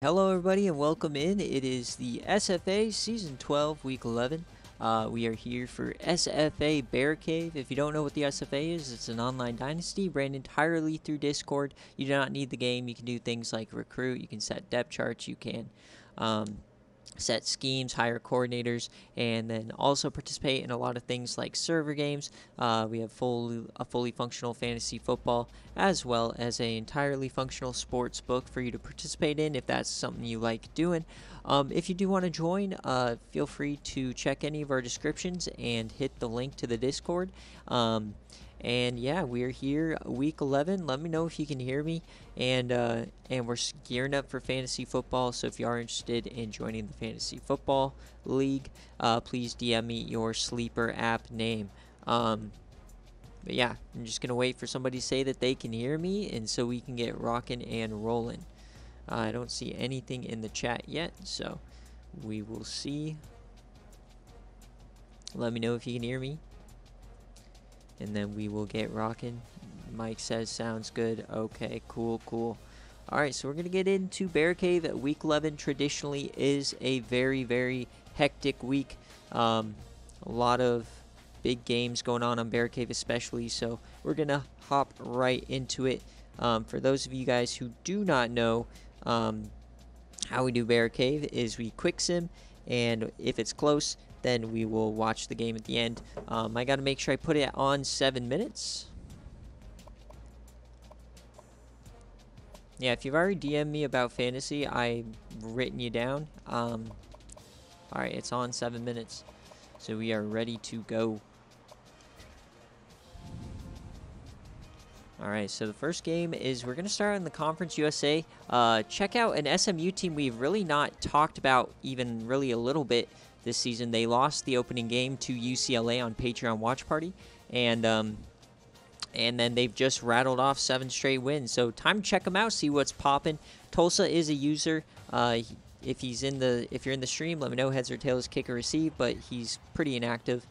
Hello, everybody, and welcome in. It is the SFA Season 12, Week 11. We are here for SFA BearCave. If you don't know what the SFA is, it's an online dynasty ran entirely through Discord. You do not need the game. You can do things like recruit. You can set depth charts. You can set schemes, hire coordinators, and then also participate in a lot of things like server games. We have a fully functional fantasy football, as well as an entirely functional sports book for you to participate in if that's something you like doing. If you do want to join, feel free to check any of our descriptions and hit the link to the Discord. And yeah, we're here week 11. Let me know if you can hear me. And we're gearing up for fantasy football. So if you are interested in joining the fantasy football league, please DM me your sleeper app name. But yeah, I'm just gonna wait for somebody to say that they can hear me, and so we can get rocking and rolling. I don't see anything in the chat yet, so we will see. Let me know if you can hear me, and then we will get rocking. Mike says sounds good. Okay, cool. Alright, so we're going to get into BearCave. Week 11 traditionally is a very, very hectic week. A lot of big games going on BearCave especially, so we're going to hop right into it. For those of you guys who do not know, how we do BearCave is we quick sim, and if it's close, then we will watch the game at the end. I got to make sure I put it on 7 minutes. Yeah, if you've already DM'd me about fantasy, I've written you down. Alright, it's on 7 minutes. So we are ready to go. Alright, so the first game is we're going to start in the Conference USA. Check out an SMU team we've really not talked about even really a little bit this season. They lost the opening game to UCLA on Patreon Watch Party. And then they've just rattled off 7 straight wins. So time to check them out, see what's popping. Tulsa is a user. If you're in the stream, let me know heads or tails, kick or receive. But he's pretty inactive.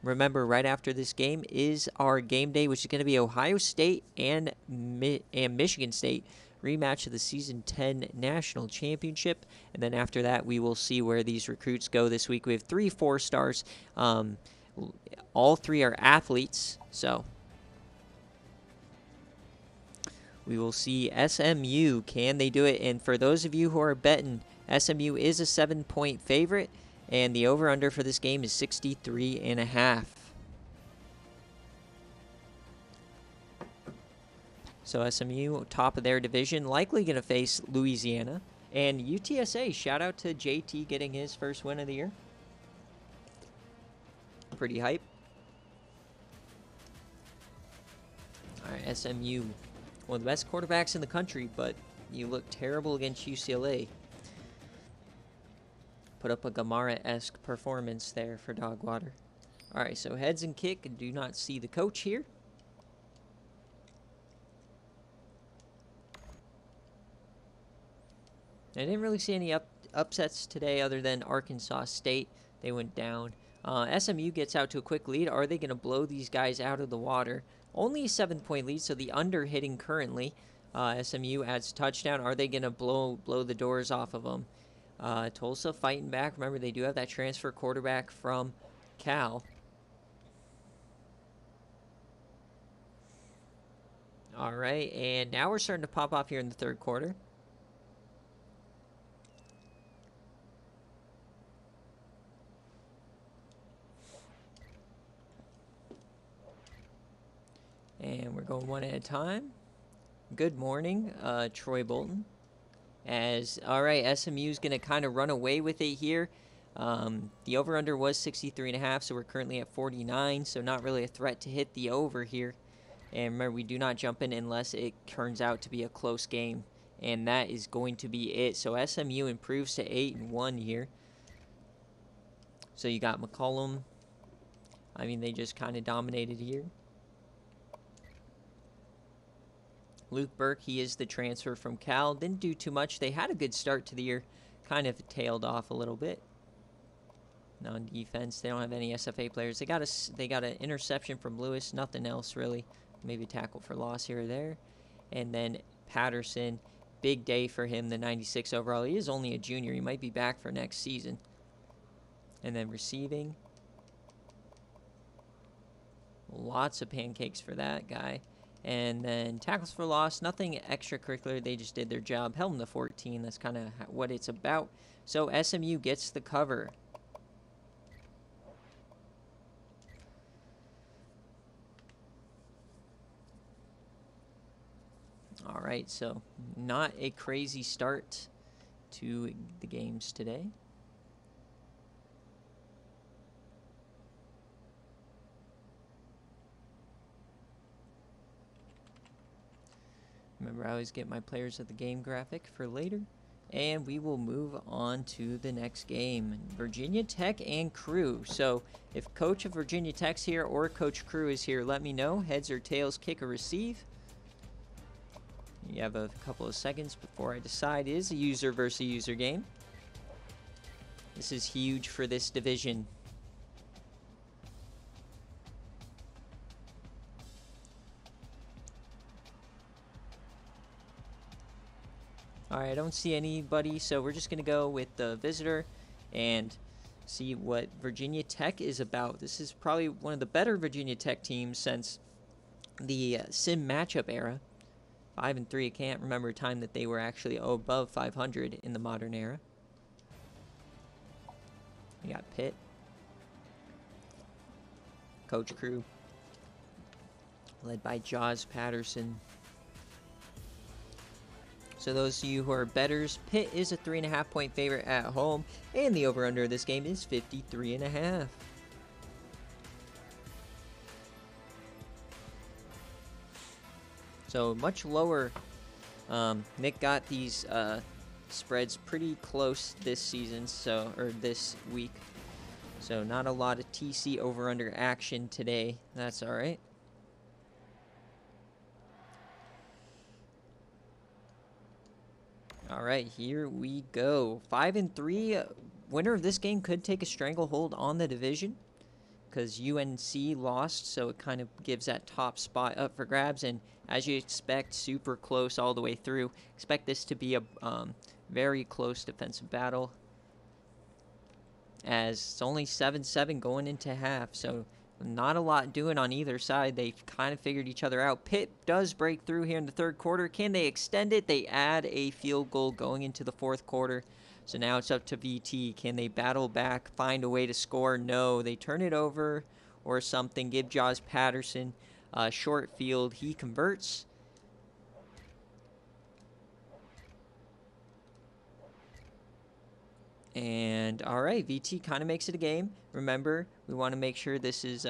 Remember, right after this game is our game day, which is going to be Ohio State and Michigan State rematch of the Season 10 National Championship. And then after that, we will see where these recruits go this week. We have 3 4-stars. All 3 are athletes. So we will see SMU. Can they do it? And for those of you who are betting, SMU is a 7-point favorite, and the over-under for this game is 63.5. So SMU, top of their division, likely going to face Louisiana. And UTSA, shout out to JT getting his first win of the year. Pretty hype. All right, SMU. One of the best quarterbacks in the country, but you look terrible against UCLA. Put up a Gamara-esque performance there for Dogwater. Alright, so heads and kick. Do not see the coach here. I didn't really see any upsets today other than Arkansas State. They went down. SMU gets out to a quick lead. Are they going to blow these guys out of the water? Only a 7-point lead, so the under hitting currently. SMU adds a touchdown. Are they going to blow the doors off of them? Tulsa fighting back. Remember, they do have that transfer quarterback from Cal. All right, and now we're starting to pop off here in the third quarter. And we're going one at a time. Good morning, Troy Bolton. All right, SMU's going to kind of run away with it here. The over-under was 63.5, so we're currently at 49, so not really a threat to hit the over here. And remember, we do not jump in unless it turns out to be a close game, and that is going to be it. So SMU improves to 8-1 here. So you got McCollum. I mean, they just kind of dominated here. Luke Burke, he is the transfer from Cal. Didn't do too much. They had a good start to the year. Kind of tailed off a little bit. On defense, they don't have any SFA players. They got an interception from Lewis. Nothing else, really. Maybe tackle for loss here or there. And then Patterson big day for him, the 96 overall. He is only a junior. He might be back for next season. And then receiving. Lots of pancakes for that guy. And then tackles for loss, nothing extracurricular. They just did their job. Held him to 14. That's kind of what it's about. So SMU gets the cover. All right, so not a crazy start to the games today. Remember, I always get my players of the game graphic for later. And we will move on to the next game. Virginia Tech and Crew. So if Coach of Virginia Tech's here or Coach Crew is here, let me know. Heads or tails, kick or receive. You have a couple of seconds before I decide. It is a user versus user game. This is huge for this division. Alright, I don't see anybody, so we're just going to go with the visitor and see what Virginia Tech is about. This is probably one of the better Virginia Tech teams since the sim matchup era. 5-3, I can't remember a time that they were actually above 500 in the modern era. We got Pitt. Coach Crew. Led by Jaws Patterson. So those of you who are bettors, Pitt is a 3.5-point favorite at home, and the over-under of this game is 53.5. So much lower. Nick got these spreads pretty close this season, or this week. So not a lot of TC over-under action today. That's all right. All right, here we go. 5-3. Winner of this game could take a stranglehold on the division because UNC lost, so it kind of gives that top spot up for grabs. And as you expect, super close all the way through. Expect this to be a very close defensive battle, as it's only 7-7 going into half, so not a lot doing on either side. They've kind of figured each other out. Pitt does break through here in the third quarter. Can they extend it? They add a field goal going into the fourth quarter. So now it's up to VT. Can they battle back, find a way to score? No, they turn it over or something. Give Jaws Patterson a short field. He converts. And all right, VT kind of makes it a game. Remember, we want to make sure this is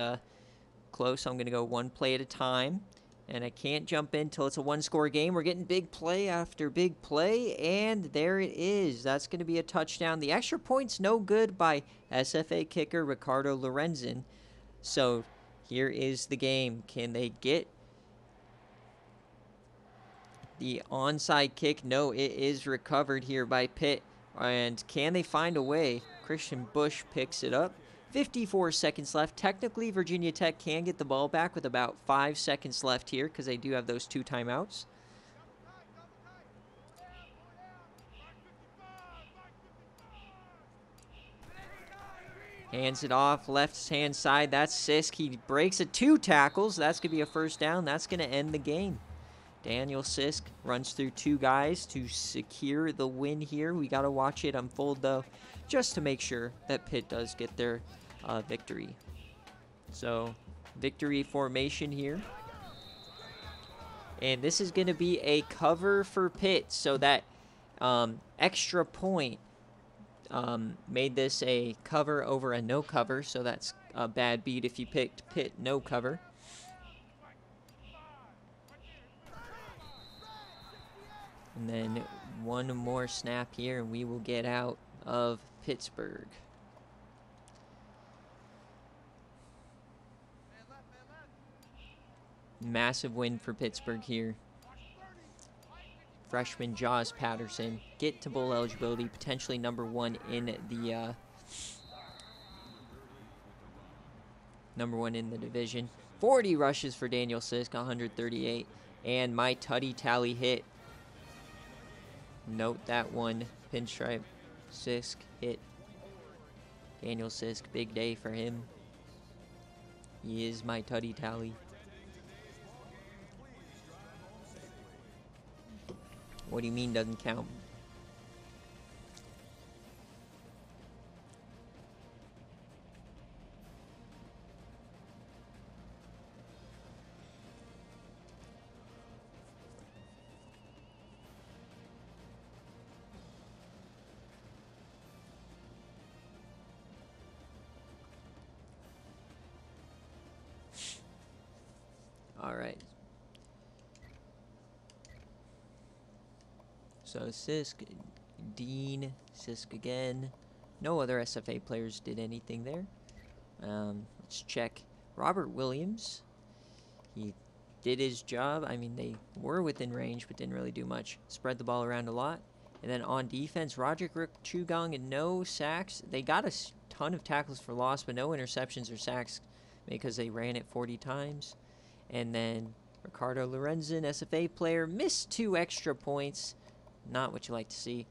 close. So I'm going to go one play at a time. And I can't jump in until it's a one-score game. We're getting big play after big play. And there it is. That's going to be a touchdown. The extra point's no good by SFA kicker Ricardo Lorenzen. So here is the game. Can they get the onside kick? No, it is recovered here by Pitt. And can they find a way? Christian Bush picks it up. 54 seconds left. Technically, Virginia Tech can get the ball back with about 5 seconds left here because they do have those 2 timeouts. Hands it off, left-hand side. That's Sisk. He breaks it 2 tackles. That's going to be a first down. That's going to end the game. Daniel Sisk runs through 2 guys to secure the win here. We got to watch it unfold, though, just to make sure that Pitt does get their victory. So, victory formation here. And this is going to be a cover for Pitt, so that extra point made this a cover over a no cover, so that's a bad beat if you picked Pitt no cover. And then one more snap here, and we will get out of Pittsburgh. Massive win for Pittsburgh here. Freshman Jaws Patterson get to bowl eligibility, potentially #1 in the #1 in the division. 40 rushes for Daniel Sisk, 138, and my tutty tally hit Note that one. Pinstripe. Sisk hit. Daniel Sisk, big day for him. He is my tutty tally. What do you mean doesn't count? Alright. So Sisk, Dean, Sisk again. No other SFA players did anything there. Let's check Robert Williams. He did his job. I mean, they were within range, but didn't really do much. Spread the ball around a lot. And then on defense, Roderick Chugong and no sacks. They got a ton of tackles for loss, but no interceptions or sacks because they ran it 40 times. And then Ricardo Lorenzen, SFA player, missed 2 extra points. Not what you like to see.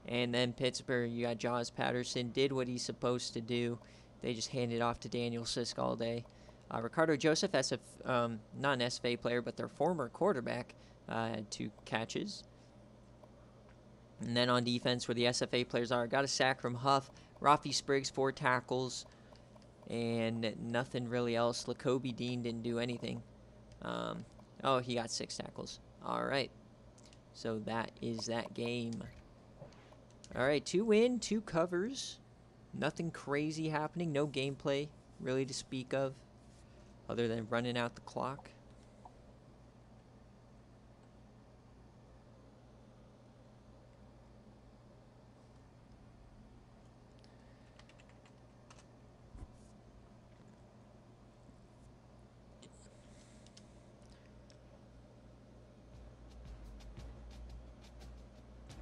And then Pittsburgh, you got Jaws Patterson, did what he's supposed to do. They just handed off to Daniel Sisk all day. Ricardo Joseph, not an SFA player, but their former quarterback, had 2 catches. And then on defense, where the SFA players are, got a sack from Huff. Rafi Spriggs, 4 tackles. And nothing really else. Lacobe Dean didn't do anything. Oh, he got 6 tackles. All right. So that is that game. All right, 2 win, 2 covers. Nothing crazy happening. No gameplay really to speak of other than running out the clock.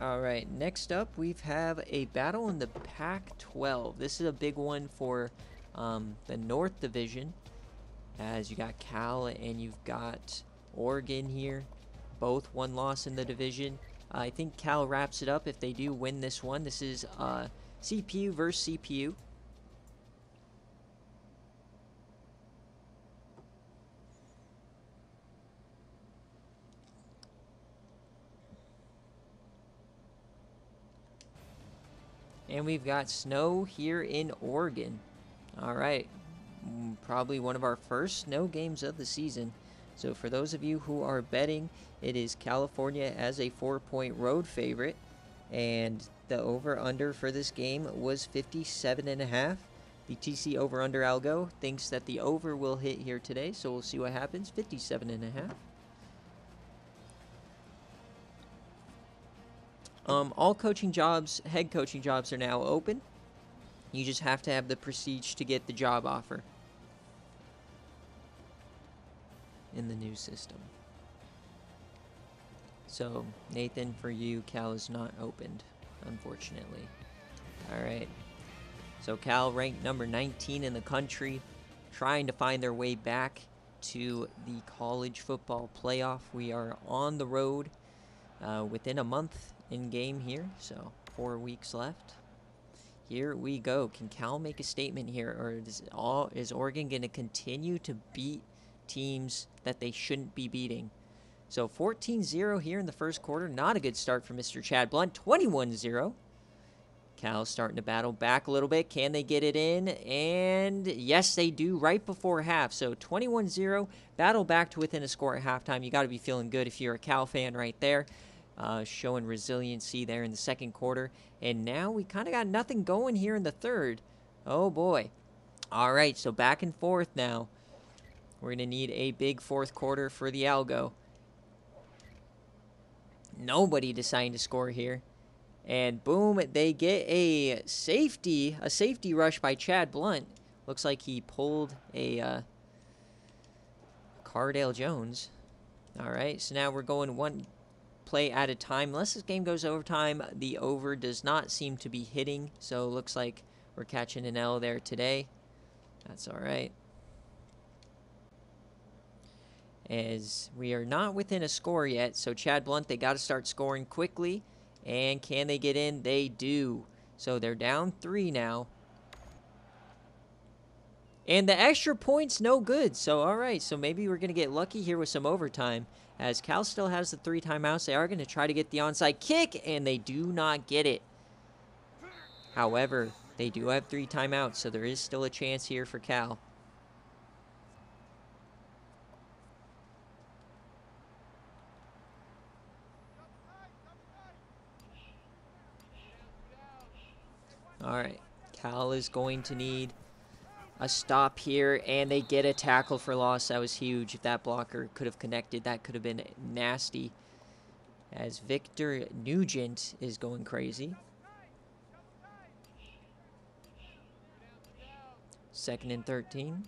All right, next up we have a battle in the Pac-12. This is a big one for the North Division, as you got Cal and you've got Oregon here. Both 1 loss in the division. I think Cal wraps it up if they do win this one. This is CPU versus CPU. And we've got snow here in Oregon. All right. Probably one of our first snow games of the season. So for those of you who are betting, it is California as a 4-point road favorite. And the over-under for this game was 57.5. The TC over-under algo thinks that the over will hit here today. So we'll see what happens. 57.5. All coaching jobs, head coaching jobs are now open. You just have to have the prestige to get the job offer in the new system. So, Nathan, for you, Cal is not opened, unfortunately. All right. So, Cal ranked number 19 in the country, trying to find their way back to the college football playoff. We are on the road within a month in game here, so 4 weeks left. Here we go. Can Cal make a statement here, or is Oregon going to continue to beat teams that they shouldn't be beating? So 14-0 here in the first quarter. Not a good start for Mr. Chad Blunt. 21-0. Cal starting to battle back a little bit. Can they get it in? And yes, they do right before half. So 21-0. Battle back to within a score at halftime. You got to be feeling good if you're a Cal fan right there. Showing resiliency there in the second quarter. And now we kind of got nothing going here in the third. Oh, boy. All right, so back and forth now. We're going to need a big fourth quarter for the algo. Nobody deciding to score here. And boom, they get a safety rush by Chad Blunt. Looks like he pulled a Cardale Jones. All right, so now we're going 1 play at a time. Unless this game goes overtime, the over does not seem to be hitting. So it looks like we're catching an L there today. That's all right. as we are not within a score yet. So Chad Blunt, they got to start scoring quickly. And can they get in? They do. So they're down 3 now. And the extra point's no good. So, all right. So maybe we're going to get lucky here with some overtime. As Cal still has the 3 timeouts, they are going to try to get the onside kick, and they do not get it. However, they do have 3 timeouts, so there is still a chance here for Cal. All right. Cal is going to need a stop here, and they get a tackle for loss. That was huge. If that blocker could have connected, that could have been nasty. As Victor Nugent is going crazy. 2nd and 13.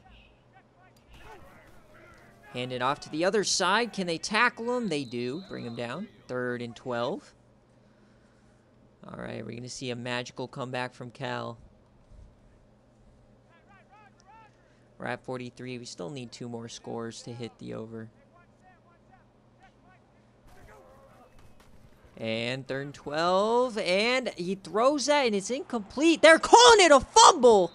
Hand it off to the other side. Can they tackle him? They do. Bring him down. 3rd and 12. All right, we're going to see a magical comeback from Cal. We're at 43. We still need 2 more scores to hit the over. And 3rd and 12. And he throws that, and it's incomplete. They're calling it a fumble.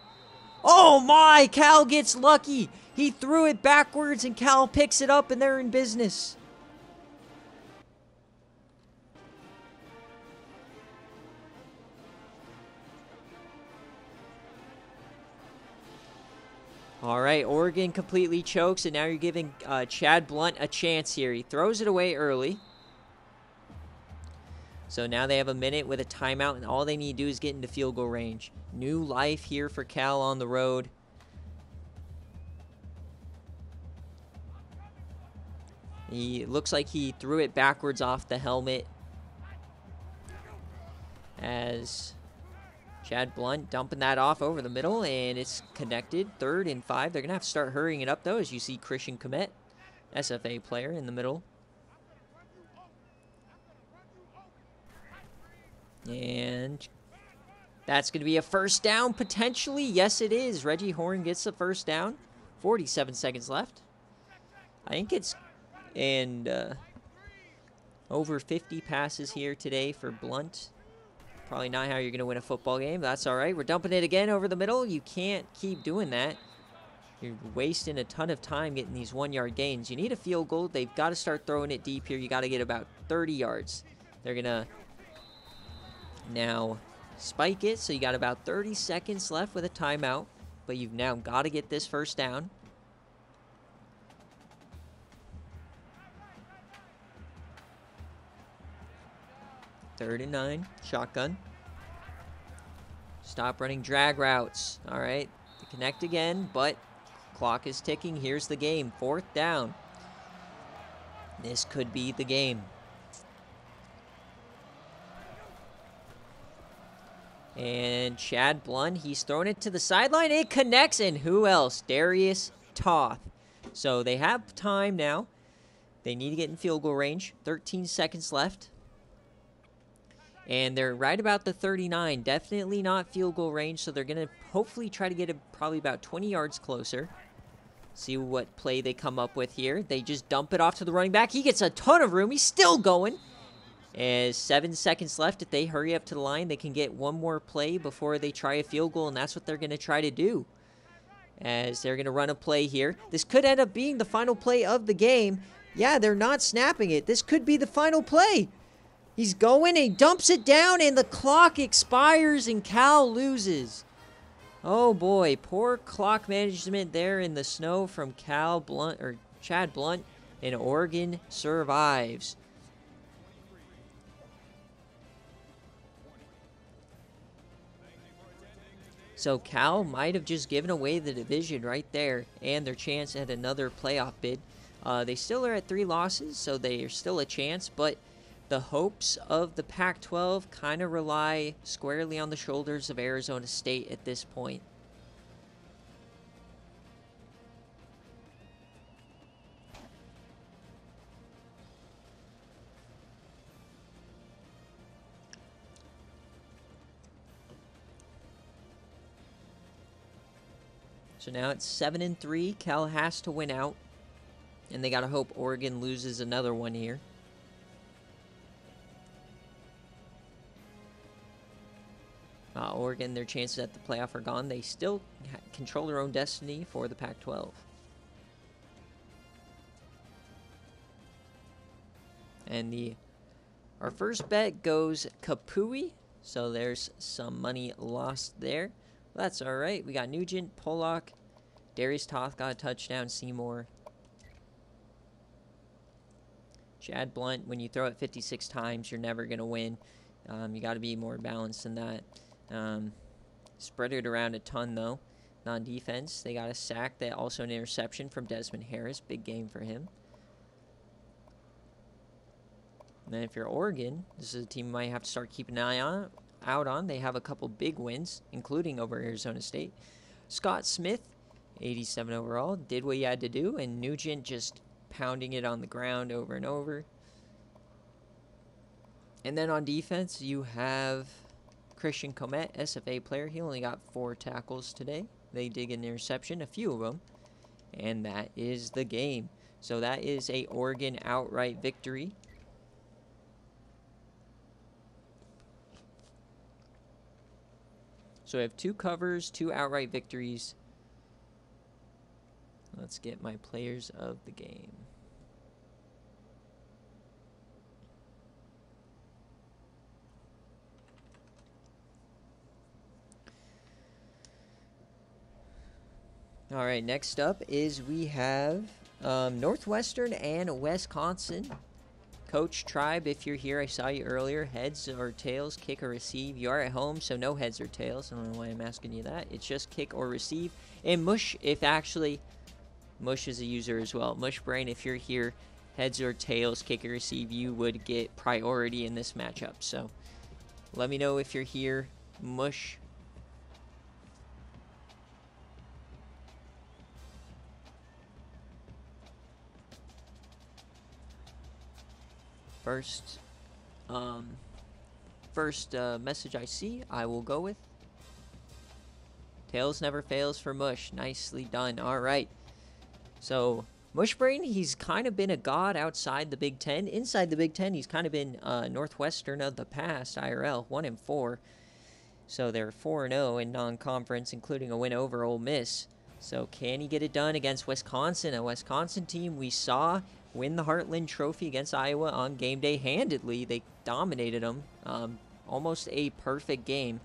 Oh, my. Cal gets lucky. He threw it backwards, and Cal picks it up, and they're in business. All right, Oregon completely chokes, and now you're giving Chad Blunt a chance here. He throws it away early. So now they have a minute with a timeout, and all they need to do is get into field goal range. New life here for Cal on the road. He looks like he threw it backwards off the helmet. As Chad Blunt dumping that off over the middle, and it's connected. 3rd and 5. They're going to have to start hurrying it up, though, as you see Christian Komet, SFA player, in the middle. And that's going to be a first down, potentially. Yes, it is. Reggie Horn gets the first down. 47 seconds left. I think it's over 50 passes here today for Blunt. Probably not how you're going to win a football game. That's all right. We're dumping it again over the middle. You can't keep doing that. You're wasting a ton of time getting these 1-yard gains. You need a field goal. They've got to start throwing it deep here. You got to get about 30 yards. They're going to now spike it. So you got about 30 seconds left with a timeout. But you've now got to get this first down. Third and 9. Shotgun. Stop running drag routes. All right. They connect again, but clock is ticking. Here's the game. 4th down. This could be the game. And Chad Blunt, he's throwing it to the sideline. It connects, and who else? Darius Toth. So they have time now. They need to get in field goal range. 13 seconds left. And they're right about the 39. Definitely not field goal range, so they're going to hopefully try to get it probably about 20 yards closer. See what play they come up with here. They just dump it off to the running back. He gets a ton of room. He's still going. As 7 seconds left, if they hurry up to the line, they can get one more play before they try a field goal, and that's what they're going to try to do. As they're going to run a play here. This could end up being the final play of the game. Yeah, they're not snapping it. This could be the final play. He's going, and he dumps it down, and the clock expires, and Cal loses. Oh, boy. Poor clock management there in the snow from Chad Blunt, and Oregon survives. So Cal might have just given away the division right there and their chance at another playoff bid. They still are at 3 losses, so they are still a chance, but the hopes of the Pac-12 kind of rely squarely on the shoulders of Arizona State at this point. So now it's 7-3. Cal has to win out. And they got to hope Oregon loses another one here. Oregon, their chances at the playoff are gone. They still control their own destiny for the Pac-12. And our first bet goes Kapui. So there's some money lost there. That's all right. We got Nugent, Pollock, Darius Toth got a touchdown, Seymour. Chad Blunt, when you throw it 56 times, you're never going to win. You got to be more balanced than that. Spread it around a ton, though. On defense, they got a sack, that also an interception from Desmond Harris. Big game for him. And then if you're Oregon, this is a team you might have to start keeping an eye out on. They have a couple big wins, including over Arizona State. Scott Smith, 87 overall, did what he had to do, and Nugent just pounding it on the ground over and over. And then on defense, you have Christian Comet, SFA player. He only got 4 tackles today. They did get an interception, a few of them. And that is the game. So that is a Oregon outright victory. So I have 2 covers, 2 outright victories. Let's get my players of the game. All right, next up is we have Northwestern and Wisconsin. Coach Tribe, if you're here, I saw you earlier. Heads or tails, kick or receive. You are at home, so no heads or tails. I don't know why I'm asking you that. It's just kick or receive. And Mush, if actually, Mush is a user as well. Mush Brain, if you're here, heads or tails, kick or receive, you would get priority in this matchup. So let me know if you're here. Mush. First message I see, I will go with. Tails never fails for Mush. Nicely done. All right. So, Mushbrain, he's kind of been a god outside the Big Ten. Inside the Big Ten, he's kind of been Northwestern of the past, IRL, 1-4. So, they're 4-0 in non-conference, including a win over Ole Miss. So, can he get it done against Wisconsin? A Wisconsin team we saw win the Heartland Trophy against Iowa on game day handedly. They dominated them. Almost a perfect game.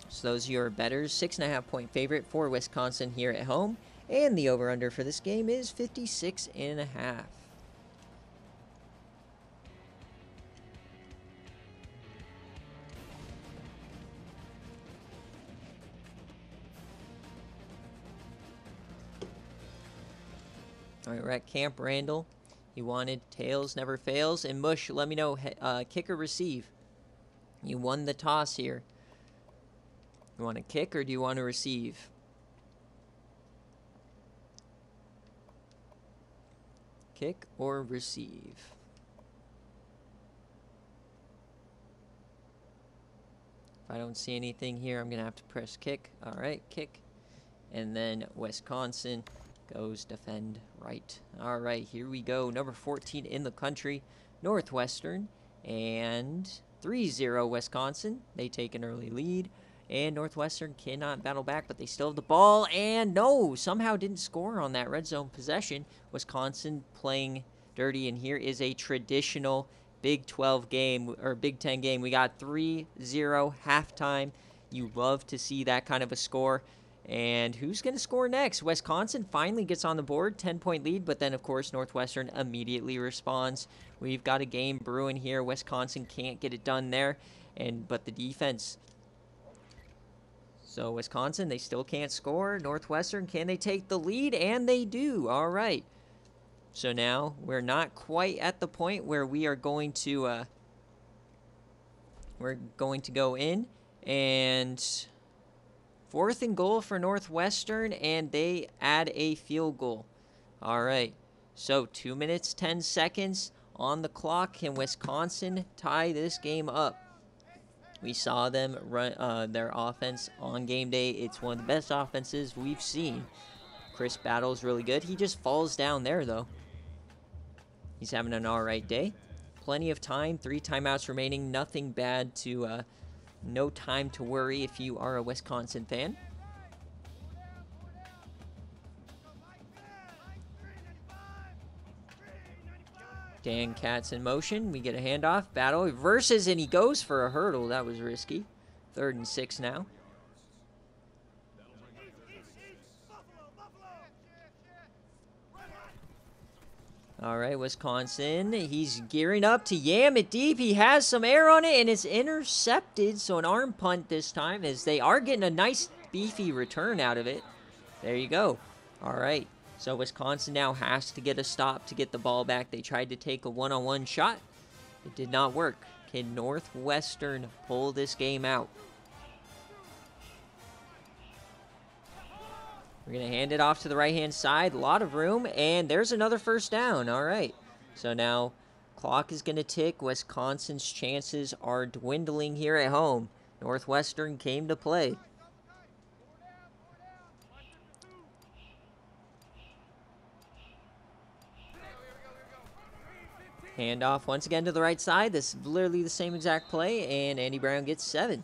So those are your bettors. 6.5-point favorite for Wisconsin here at home. And the over-under for this game is 56.5. All right, we're at Camp Randall. He wanted tails never fails. And Mush, let me know, kick or receive. You won the toss here. You want to kick or do you want to receive? Kick or receive? If I don't see anything here, I'm going to have to press kick. All right, kick. And then Wisconsin goes defend right. All right, here we go. Number 14 in the country, Northwestern. And 3-0 Wisconsin. They take an early lead. And Northwestern cannot battle back, but they still have the ball. And no, somehow didn't score on that red zone possession. Wisconsin playing dirty. And here is a traditional Big 12 game, or Big 10 game. We got 3-0 halftime. You love to see that kind of a score. And who's going to score next? Wisconsin finally gets on the board, 10-point lead, but then, of course, Northwestern immediately responds. We've got a game brewing here. Wisconsin can't get it done there, but the defense. So Wisconsin, they still can't score. Northwestern, can they take the lead? And they do. All right. So now we're not quite at the point where we are going to go in, and 4th and goal for Northwestern, and they add a field goal. All right. So 2 minutes, 10 seconds on the clock. Can Wisconsin tie this game up? We saw them run their offense on game day. It's one of the best offenses we've seen. Chris Battle's really good. He just falls down there, though. He's having an all right day. Plenty of time. 3 timeouts remaining. Nothing bad to... no time to worry if you are a Wisconsin fan. Dan Katz in motion. We get a handoff. Battle reverses, and he goes for a hurdle. That was risky. 3rd and 6 now. All right, Wisconsin. He's gearing up to yam it deep. He has some air on it, and it's intercepted. So an arm punt this time, as they are getting a nice beefy return out of it. There you go. All right. So Wisconsin now has to get a stop to get the ball back. They tried to take a one-on-one shot. It did not work. Can Northwestern pull this game out? We're going to hand it off to the right-hand side. A lot of room, and there's another first down. All right. So now clock is going to tick. Wisconsin's chances are dwindling here at home. Northwestern came to play. Handoff once again to the right side. This is literally the same exact play, and Andy Brown gets 7.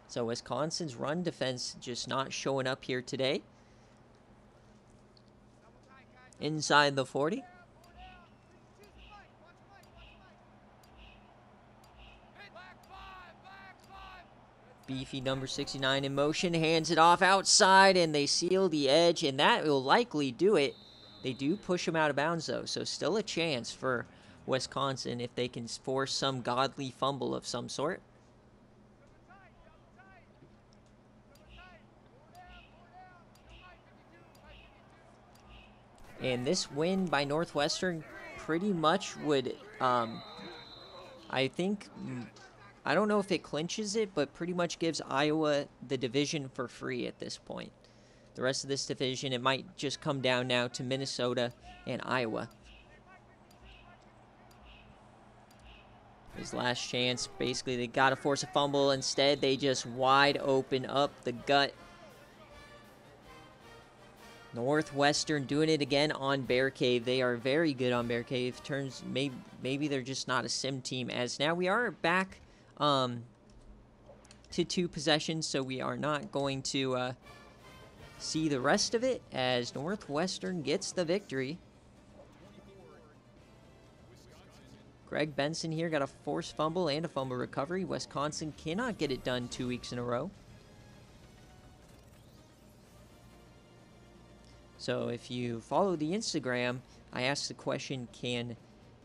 So Wisconsin's run defense just not showing up here today. Inside the 40. Beefy number 69 in motion, hands it off outside, and they seal the edge, and that will likely do it. They do push him out of bounds, though, so still a chance for Wisconsin if they can force some godly fumble of some sort. And this win by Northwestern pretty much would, I think, I don't know if it clinches it, but pretty much gives Iowa the division for free at this point. The rest of this division, it might just come down now to Minnesota and Iowa. His last chance, basically they got to force a fumble. Instead, they just wide open up the gut. Northwestern doing it again on BearCave. They are very good on BearCave. Turns maybe they're just not a sim team, as now we are back to 2 possessions, so we are not going to see the rest of it as Northwestern gets the victory. Greg Benson here got a forced fumble and a fumble recovery. Wisconsin cannot get it done 2 weeks in a row. So if you follow the Instagram, I asked the question, can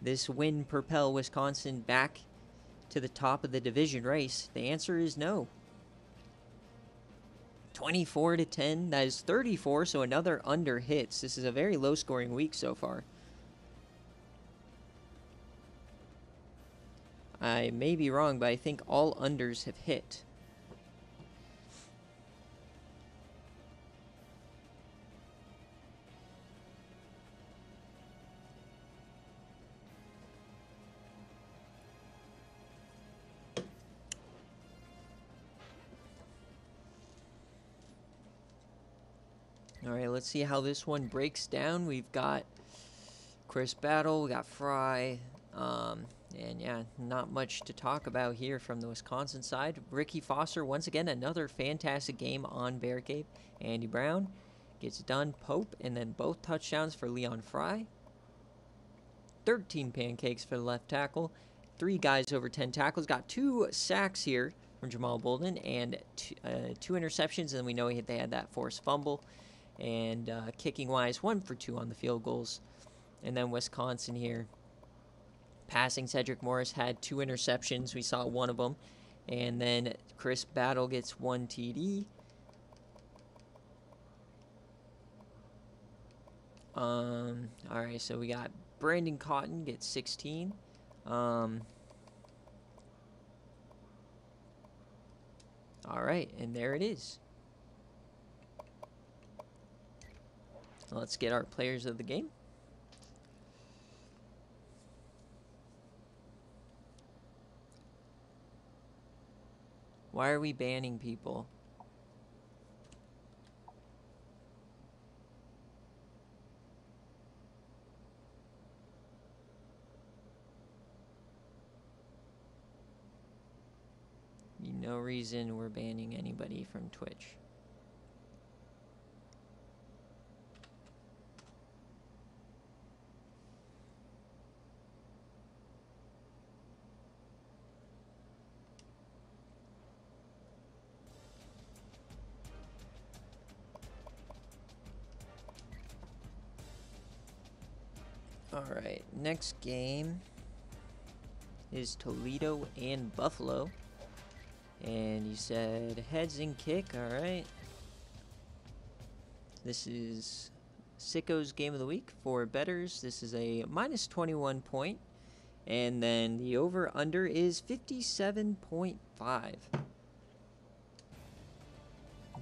this win propel Wisconsin back to the top of the division race? The answer is no. 24-10, that is 34, so another under hits. This is a very low-scoring week so far. I may be wrong, but I think all unders have hit. All right, let's see how this one breaks down. We've got Chris Battle, we got Fry, and yeah, not much to talk about here from the Wisconsin side. Ricky Foster, once again, another fantastic game on BearCave. Andy Brown gets it done. Pope, and then both touchdowns for Leon Fry. 13 pancakes for the left tackle. 3 guys over 10 tackles. Got 2 sacks here from Jamal Bolden, and 2 interceptions, and we know they had that forced fumble. And kicking-wise, 1 for 2 on the field goals. And then Wisconsin here. Passing, Cedric Morris had 2 interceptions. We saw 1 of them. And then Chris Battle gets 1 TD. All right, so we got Brandon Cotton gets 16. All right, and there it is. Let's get our players of the game. Why are we banning people? No reason we're banning anybody from Twitch. Alright, next game is Toledo and Buffalo. And you said heads and kick, alright. This is Sicko's game of the week for bettors. This is a minus 21 point. And then the over-under is 57.5.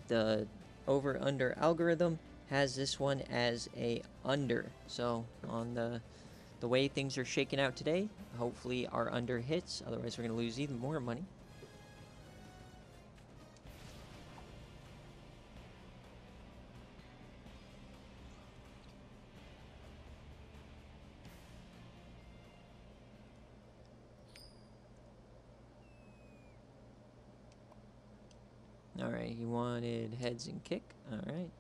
The over-under algorithm has this one as a under. So on the way things are shaking out today, hopefully our under hits. Otherwise, we're going to lose even more money. Alright, he wanted heads and kick. Alright,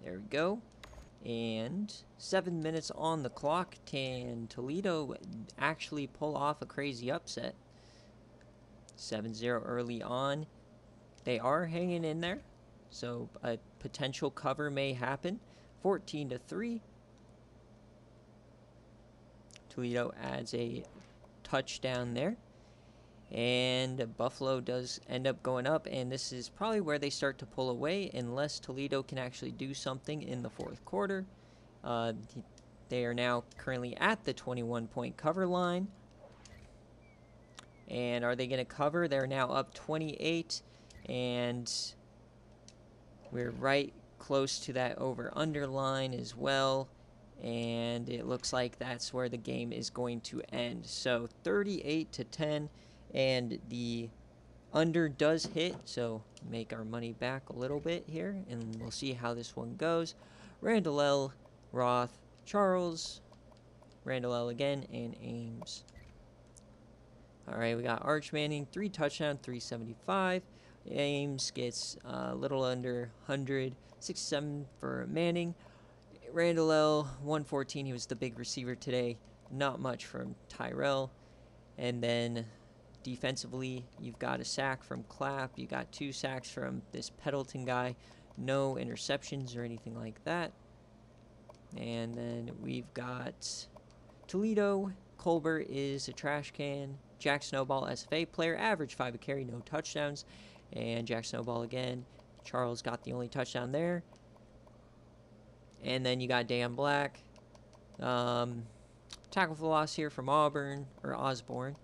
there we go. And 7 minutes on the clock. Can Toledo actually pull off a crazy upset? 7-0 early on. They are hanging in there, so a potential cover may happen. 14-3. Toledo adds a touchdown there. And Buffalo does end up going up, and this is probably where they start to pull away unless Toledo can actually do something in the fourth quarter. They are now currently at the 21-point cover line. And are they going to cover? They're now up 28, and we're right close to that over-under line as well. And it looks like that's where the game is going to end. So 38-10. And the under does hit, so make our money back a little bit here, and we'll see how this one goes. Randall L, Roth, Charles, Randall L again, and Ames. Alright, we got Arch Manning, 3 touchdowns, 375. Ames gets a little under 100, 67 for Manning. Randall L, 114, he was the big receiver today. Not much from Tyrell. And then defensively, you've got a sack from Clapp. You got 2 sacks from this Pendleton guy. No interceptions or anything like that. And then we've got Toledo. Colbert is a trash can. Jack Snowball, SFA player. Average 5 a carry, no touchdowns. And Jack Snowball again. Charles got the only touchdown there. And then you got Dan Black. Tackle for loss here from Osborne.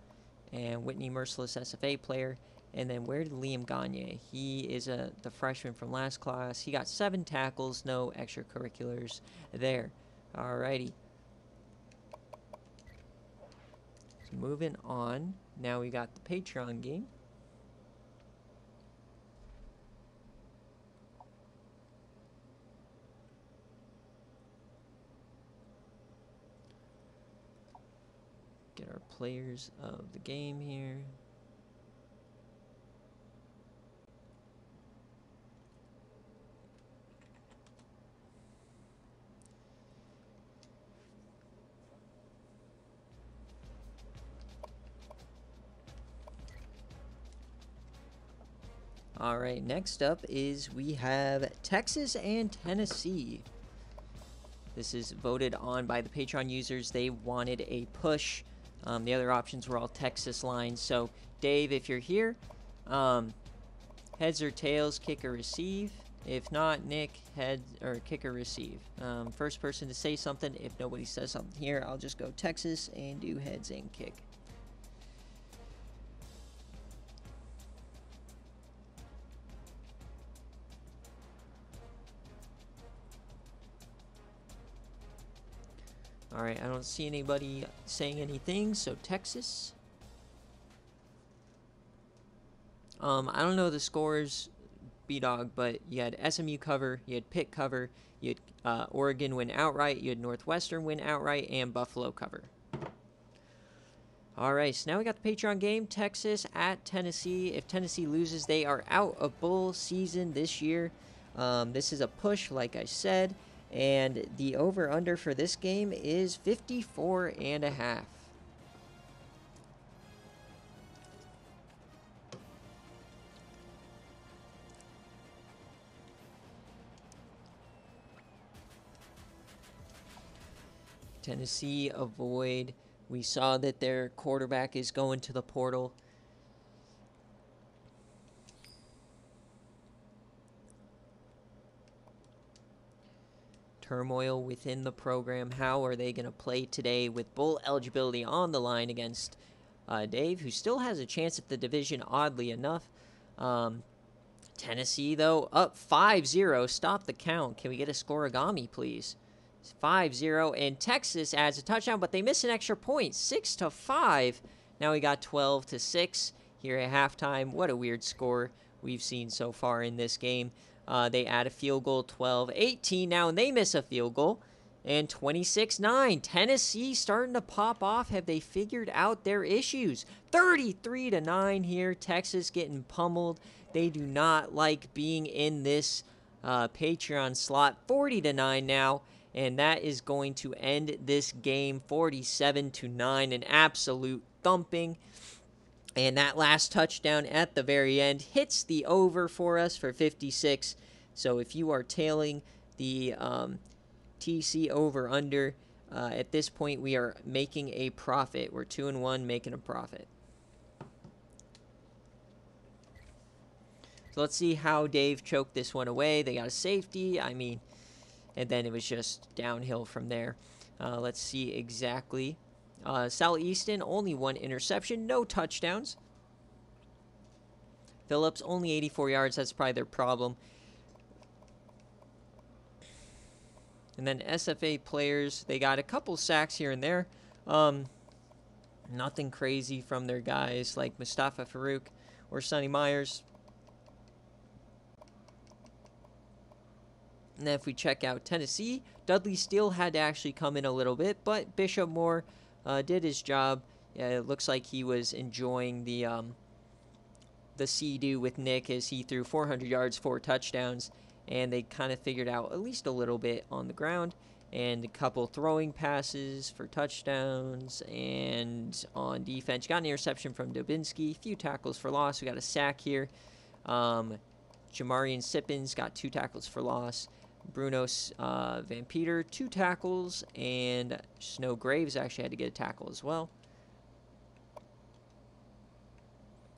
And Whitney Merciless, SFA player. And then where did Liam Gagne? He is the freshman from last class. He got 7 tackles, no extracurriculars there. Alrighty. So moving on. Now we got the Patreon game. Get our players of the game here. All right, next up is we have Texas and Tennessee. This is voted on by the Patreon users. They wanted a push. The other options were all Texas lines. So, Dave, if you're here, heads or tails, kick or receive. If not, Nick, head or kick or receive. First person to say something. If nobody says something here, I'll just go Texas and do heads and kick. Alright, I don't see anybody saying anything, so Texas. I don't know the scores, B-Dog, but you had SMU cover, you had Pitt cover, you had Oregon win outright, you had Northwestern win outright, and Buffalo cover. All right, so now we got the Patreon game, Texas at Tennessee. If Tennessee loses, they are out of bowl season this year. This is a push, like I said, and the over-under for this game is 54.5. Tennessee avoid. We saw that their quarterback is going to the portal. Turmoil within the program. How are they going to play today with bowl eligibility on the line against Dave, who still has a chance at the division, oddly enough. Tennessee, though, up 5-0. Stop the count. Can we get a scoregami, please? 5-0, and Texas adds a touchdown, but they miss an extra point, 6-5. Now we got 12-6 here at halftime. What a weird score we've seen so far in this game. They add a field goal, 12-18 now, and they miss a field goal, and 26-9. Tennessee starting to pop off. Have they figured out their issues? 33-9 here. Texas getting pummeled. They do not like being in this Patreon slot. 40-9 now. And that is going to end this game 47-9, an absolute thumping. And that last touchdown at the very end hits the over for us for 56. So if you are tailing the TC over under, at this point we are making a profit. We're 2-1, making a profit. So let's see how Dave choked this one away. They got a safety. I mean, and then it was just downhill from there. Let's see exactly. Sal Easton, only 1 interception, no touchdowns. Phillips, only 84 yards. That's probably their problem. And then SFA players, they got a couple sacks here and there. Nothing crazy from their guys like Mustafa Farouk or Sonny Myers. And then if we check out Tennessee, Dudley Steele had to actually come in a little bit, but Bishop Moore did his job. It looks like he was enjoying the see-do with Nick as he threw 400 yards, 4 touchdowns, and they kind of figured out at least a little bit on the ground, and a couple throwing passes for touchdowns, and on defense, got an interception from Dubinsky, few tackles for loss. We got a sack here. Jamarian Sippins got 2 tackles for loss. Bruno Van Peter, 2 tackles, and Snow Graves actually had to get a tackle as well.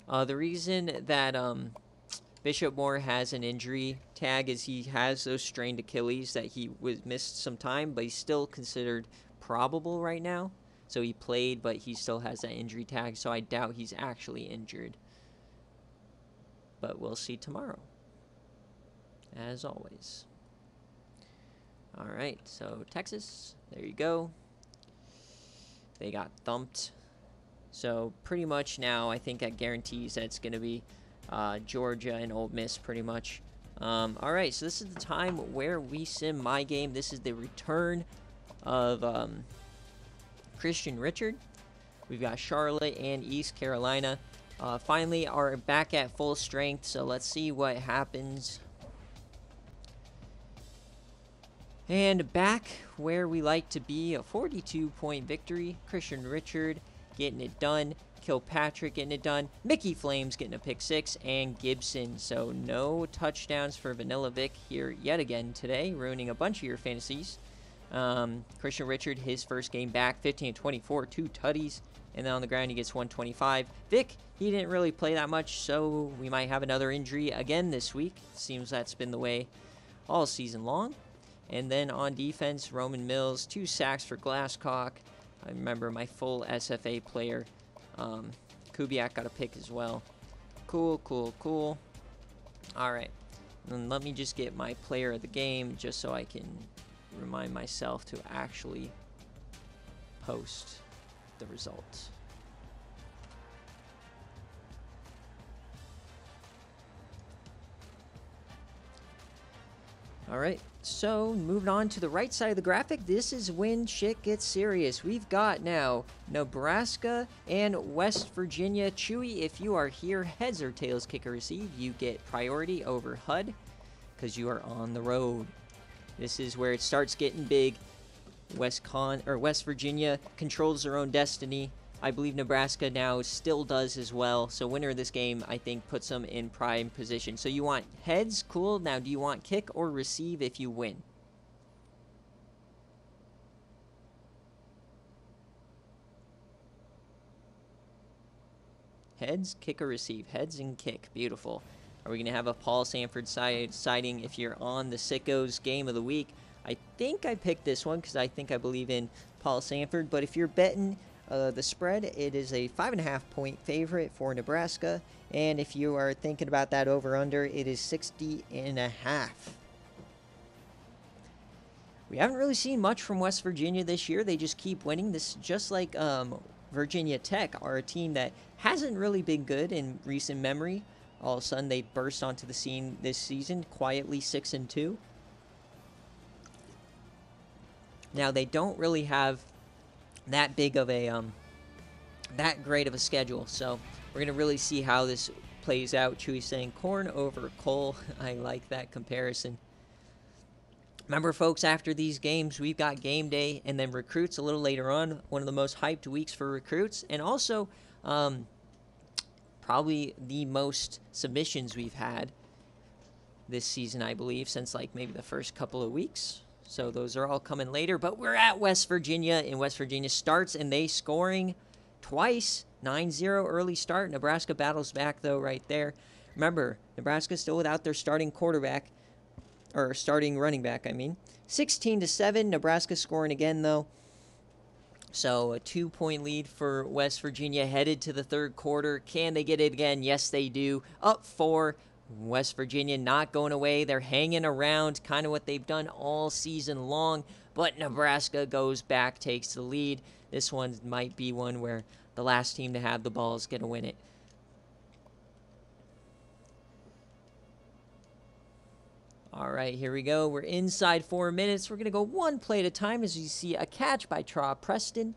The reason that Bishop Moore has an injury tag is he has those strained Achilles that he missed some time, but he's still considered probable right now. So he played, but he still has that injury tag, so I doubt he's actually injured. But we'll see tomorrow, as always. All right, so Texas, there you go. They got thumped. So pretty much now I think that guarantees that it's going to be Georgia and Ole Miss pretty much. All right, so this is the time where we sim my game. This is the return of Christian Richard. We've got Charlotte and East Carolina. Finally are back at full strength, so let's see what happens. And back where we like to be, a 42-point victory. Christian Richard getting it done. Kilpatrick getting it done. Mickey Flames getting a pick 6. And Gibson. So no touchdowns for Vanilla Vic here yet again today, ruining a bunch of your fantasies. Christian Richard, his first game back, 15-24, 2 tutties. And then on the ground, he gets 125. Vic, he didn't really play that much, so we might have another injury again this week. Seems that's been the way all season long. And then on defense, Roman Mills, 2 sacks for Glasscock. I remember my full SFA player. Kubiak got a pick as well. Cool, cool, cool. All right. And let me just get my player of the game just so I can remind myself to actually post the results. All right, so moving on to the right side of the graphic, this is when shit gets serious. We've got now Nebraska and West Virginia. Chewy, if you are here, heads or tails, kick or receive, you get priority over HUD because you are on the road. This is where it starts getting big. West Virginia controls their own destiny. I believe Nebraska now still does as well. So winner of this game, I think, puts them in prime position. So you want heads? Cool. Now, do you want kick or receive if you win? Heads, kick or receive? Heads and kick. Beautiful. Are we going to have a Paul Sanford sighting if you're on the Sickos game of the week? I think I picked this one because I believe in Paul Sanford. But if you're betting the spread, it is a 5.5-point favorite for Nebraska. And if you are thinking about that over-under, it is 60.5. We haven't really seen much from West Virginia this year. They just keep winning. This just like Virginia Tech are a team that hasn't really been good in recent memory. All of a sudden, they burst onto the scene this season, quietly 6-2. Now, they don't really have that big of a that great of a schedule, so we're gonna really see how this plays out. Chewy saying corn over coal. I like that comparison. Remember, folks, after these games, we've got game day and then recruits a little later on. One of the most hyped weeks for recruits, and also probably the most submissions we've had this season, I believe, since like maybe the first couple of weeks. So those are all coming later. But we're at West Virginia, and West Virginia starts, and they scoring twice. 9-0 early start. Nebraska battles back, though, right there. Remember, Nebraska still without their starting quarterback, or starting running back, I mean. 16-7. Nebraska scoring again, though. So a 2-point lead for West Virginia headed to the third quarter. Can they get it again? Yes, they do. Up 4. West Virginia not going away. They're hanging around, kind of what they've done all season long. But Nebraska goes back, takes the lead. This one might be one where the last team to have the ball is going to win it. All right, here we go. We're inside 4 minutes. We're going to go one play at a time as you see a catch by Preston.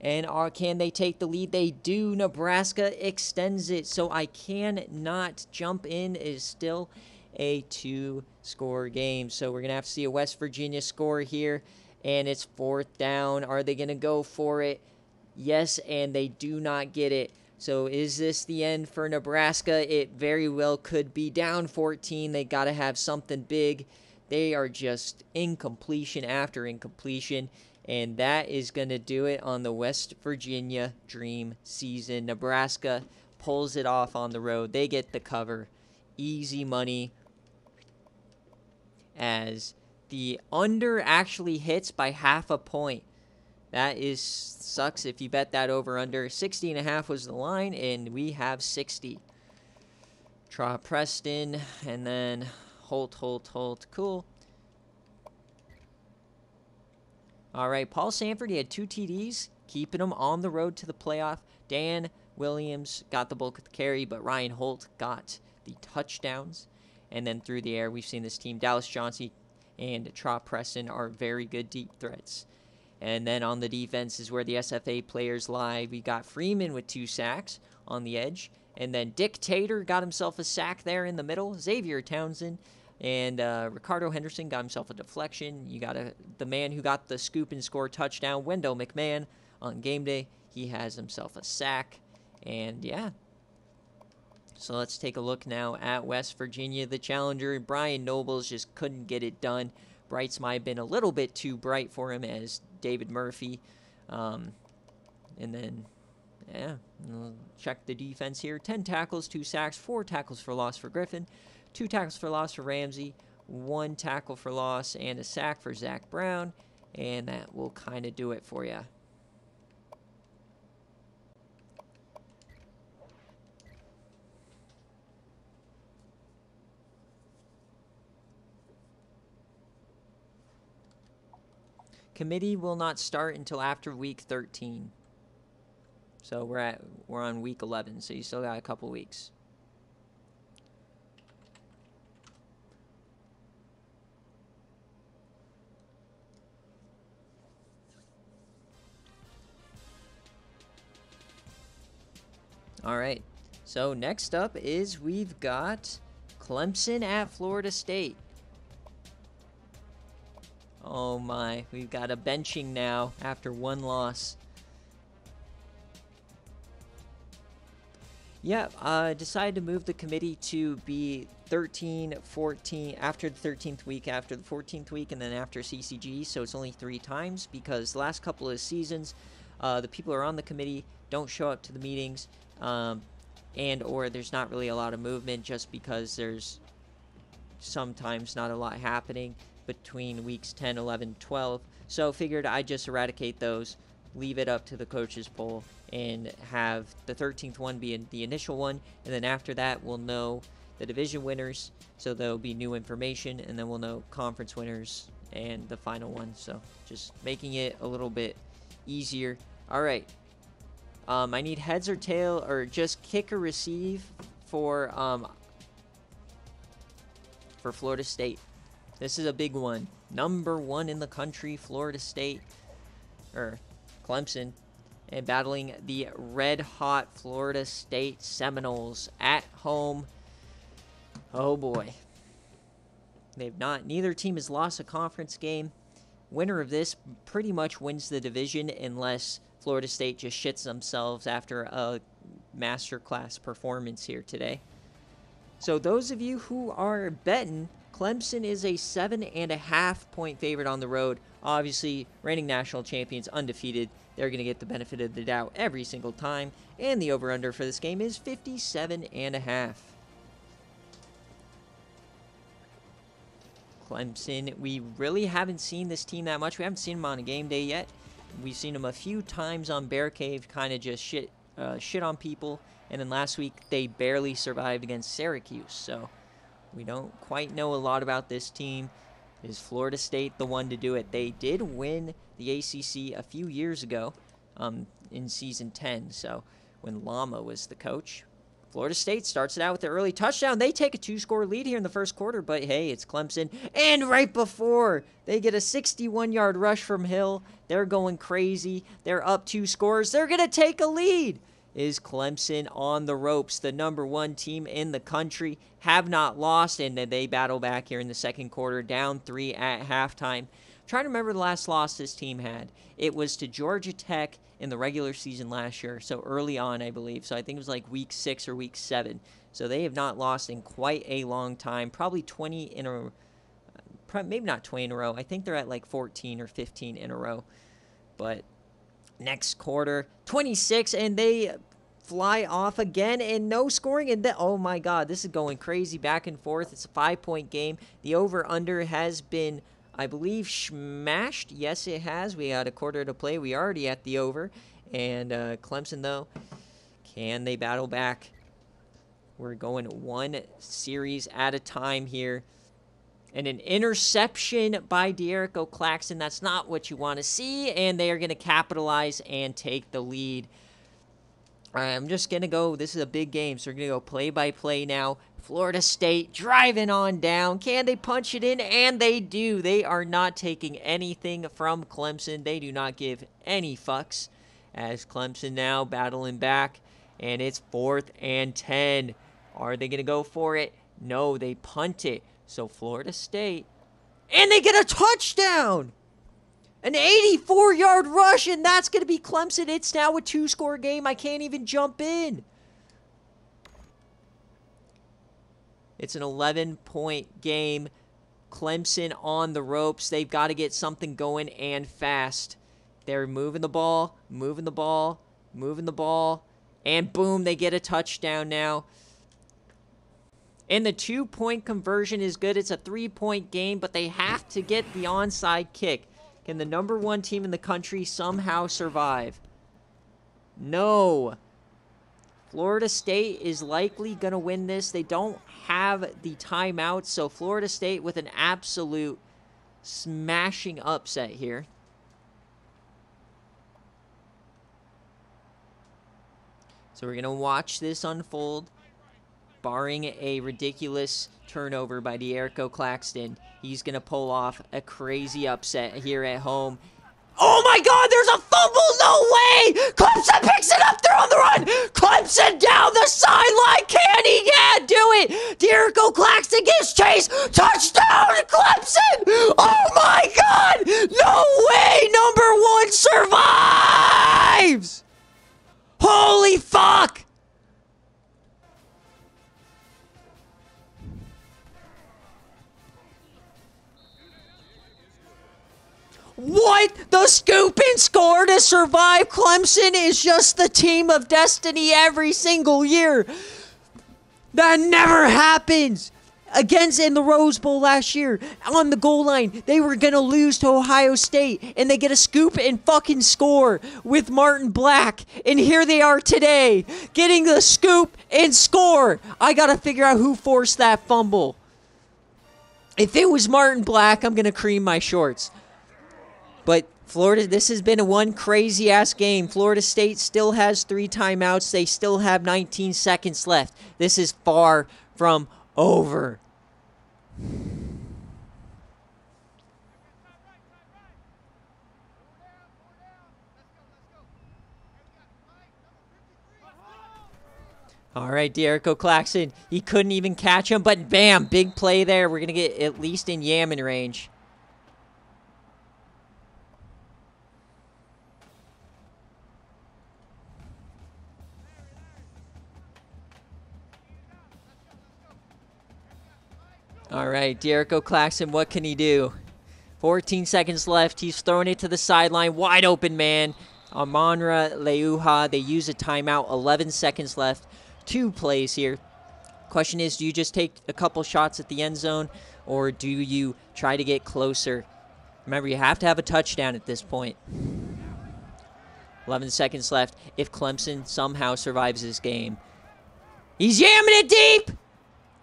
And can they take the lead? They do. Nebraska extends it. So I cannot jump in. It is still a 2-score game. So we're going to have to see a West Virginia score here. And it's 4th down. Are they going to go for it? Yes, and they do not get it. So is this the end for Nebraska? It very well could be. Down 14. They got to have something big. They are just incompletion after incompletion. And that is going to do it on the West Virginia Dream season. Nebraska pulls it off on the road. They get the cover. Easy money. As the under actually hits by 0.5 point. That sucks if you bet that over under. 60.5 was the line, and we have 60. Preston, and then Holt. Cool. All right, Paul Sanford, he had 2 TDs, keeping him on the road to the playoff. Dan Williams got the bulk of the carry, but Ryan Holt got the touchdowns. And then through the air, we've seen this team. Dallas Johnson and Preston are very good deep threats. And then on the defense is where the SFA players lie. We got Freeman with 2 sacks on the edge. And then Dick Tater got himself a sack there in the middle. Xavier Townsend and Ricardo Henderson got himself a deflection. You got the man who got the scoop and score touchdown, Wendell McMahon, on game day. He has himself a sack. And yeah. So let's take a look now at West Virginia. The challenger, Brian Nobles, just couldn't get it done. Brights might have been a little bit too bright for him as David Murphy. And then, yeah, check the defense here. 10 tackles, 2 sacks, 4 tackles for loss for Griffin, 2 tackles for loss for Ramsey, 1 tackle for loss, and a sack for Zach Brown. And that will kind of do it for you. Committee will not start until after week 13. So we're on week 11, so you still got a couple weeks. All right. So next up is we've got Clemson at Florida State. Oh my, we've got a benching now after one loss. Yeah, I decided to move the committee to be 13, 14, after the 13th week, after the 14th week, and then after CCG, so it's only 3 times, because the last couple of seasons, the people who are on the committee don't show up to the meetings, and or there's not really a lot of movement just because there's sometimes not a lot happening between weeks 10, 11, 12, so figured I'd just eradicate those, leave it up to the coaches poll, and have the 13th one be the initial one, and then after that we'll know the division winners, so there'll be new information, and then we'll know conference winners and the final one, so just making it a little bit easier. All right, I need heads or tail, or just kick or receive for Florida State. This is a big one. Number 1 in the country, Florida State, or Clemson, and battling the red-hot Florida State Seminoles at home. Oh boy. Neither team has lost a conference game. Winner of this pretty much wins the division unless Florida State just shits themselves after a masterclass performance here today. So those of you who are betting, Clemson is a 7.5 point favorite on the road. Obviously, reigning national champions, undefeated. They're going to get the benefit of the doubt every single time. And the over-under for this game is 57.5. Clemson, we really haven't seen this team that much. We haven't seen them on a game day yet. We've seen them a few times on BearCave, kind of just shit on people. And then last week, they barely survived against Syracuse. So we don't quite know a lot about this team. Is Florida State the one to do it? They did win the ACC a few years ago in Season 10. So when Llama was the coach, Florida State starts it out with the early touchdown. They take a 2-score lead here in the first quarter, but hey, it's Clemson. And right before they get a 61-yard rush from Hill, they're going crazy. They're up 2 scores. They're going to take a lead. Is Clemson on the ropes, the number 1 team in the country, have not lost, and they battle back here in the second quarter, down 3 at halftime. I'm trying to remember the last loss this team had. It was to Georgia Tech in the regular season last year, so early on, I believe. So I think it was like week 6 or week 7. So they have not lost in quite a long time, probably 20 in a, maybe not 20 in a row. I think they're at like 14 or 15 in a row. But next quarter, 26, and they fly off again, and no scoring, and oh my god, this is going crazy back and forth. It's a 5-point game. The over-under has been, I believe, smashed. Yes, it has. We got a quarter to play. We already at the over, and Clemson, though, can they battle back? We're going 1 series at a time here. And an interception by D'Erico Claxton. That's not what you want to see. And they are going to capitalize and take the lead. All right, I'm just going to go. This is a big game, so we're going to go play-by-play now. Florida State driving on down. Can they punch it in? And they do. They are not taking anything from Clemson. They do not give any fucks. As Clemson now battling back. And it's 4th and 10. Are they going to go for it? No, they punt it. So Florida State, and they get a touchdown! An 84-yard rush, and that's going to be Clemson. It's now a 2-score game. I can't even jump in. It's an 11-point game. Clemson on the ropes. They've got to get something going and fast. They're moving the ball, moving the ball, moving the ball, and boom, they get a touchdown now. And the 2-point conversion is good. It's a 3-point game, but they have to get the onside kick. Can the number 1 team in the country somehow survive? No. Florida State is likely going to win this. They don't have the timeout, so Florida State with an absolute smashing upset here. So we're going to watch this unfold. Barring a ridiculous turnover by D'Erico Claxton, he's going to pull off a crazy upset here at home. Oh my god, there's a fumble! No way! Clemson picks it up. They're on the run. Clemson down the sideline. Can he? Yeah, do it. Jericho Claxton gives chase. Touchdown, Clemson. Oh, my God. No way. Number 1 survives. Holy fuck. What? The scoop and score to survive. Clemson is just the team of destiny every single year. That never happens. Against in the Rose Bowl last year, on the goal line, they were going to lose to Ohio State, and they get a scoop and fucking score with Martin Black. And here they are today, getting the scoop and score. I got to figure out who forced that fumble. If it was Martin Black, I'm going to cream my shorts. But Florida, this has been a one crazy-ass game. Florida State still has 3 timeouts. They still have 19 seconds left. This is far from over. All right, Jericho Claxton. He couldn't even catch him, but bam, big play there. We're going to get at least in Yamming range. All right, Jericho Claxton, what can he do? 14 seconds left. He's throwing it to the sideline. Wide open, man. Amonra Leuha, they use a timeout. 11 seconds left. 2 plays here. Question is, do you just take a couple shots at the end zone, or do you try to get closer? Remember, you have to have a touchdown at this point. 11 seconds left. If Clemson somehow survives this game. He's yamming it deep!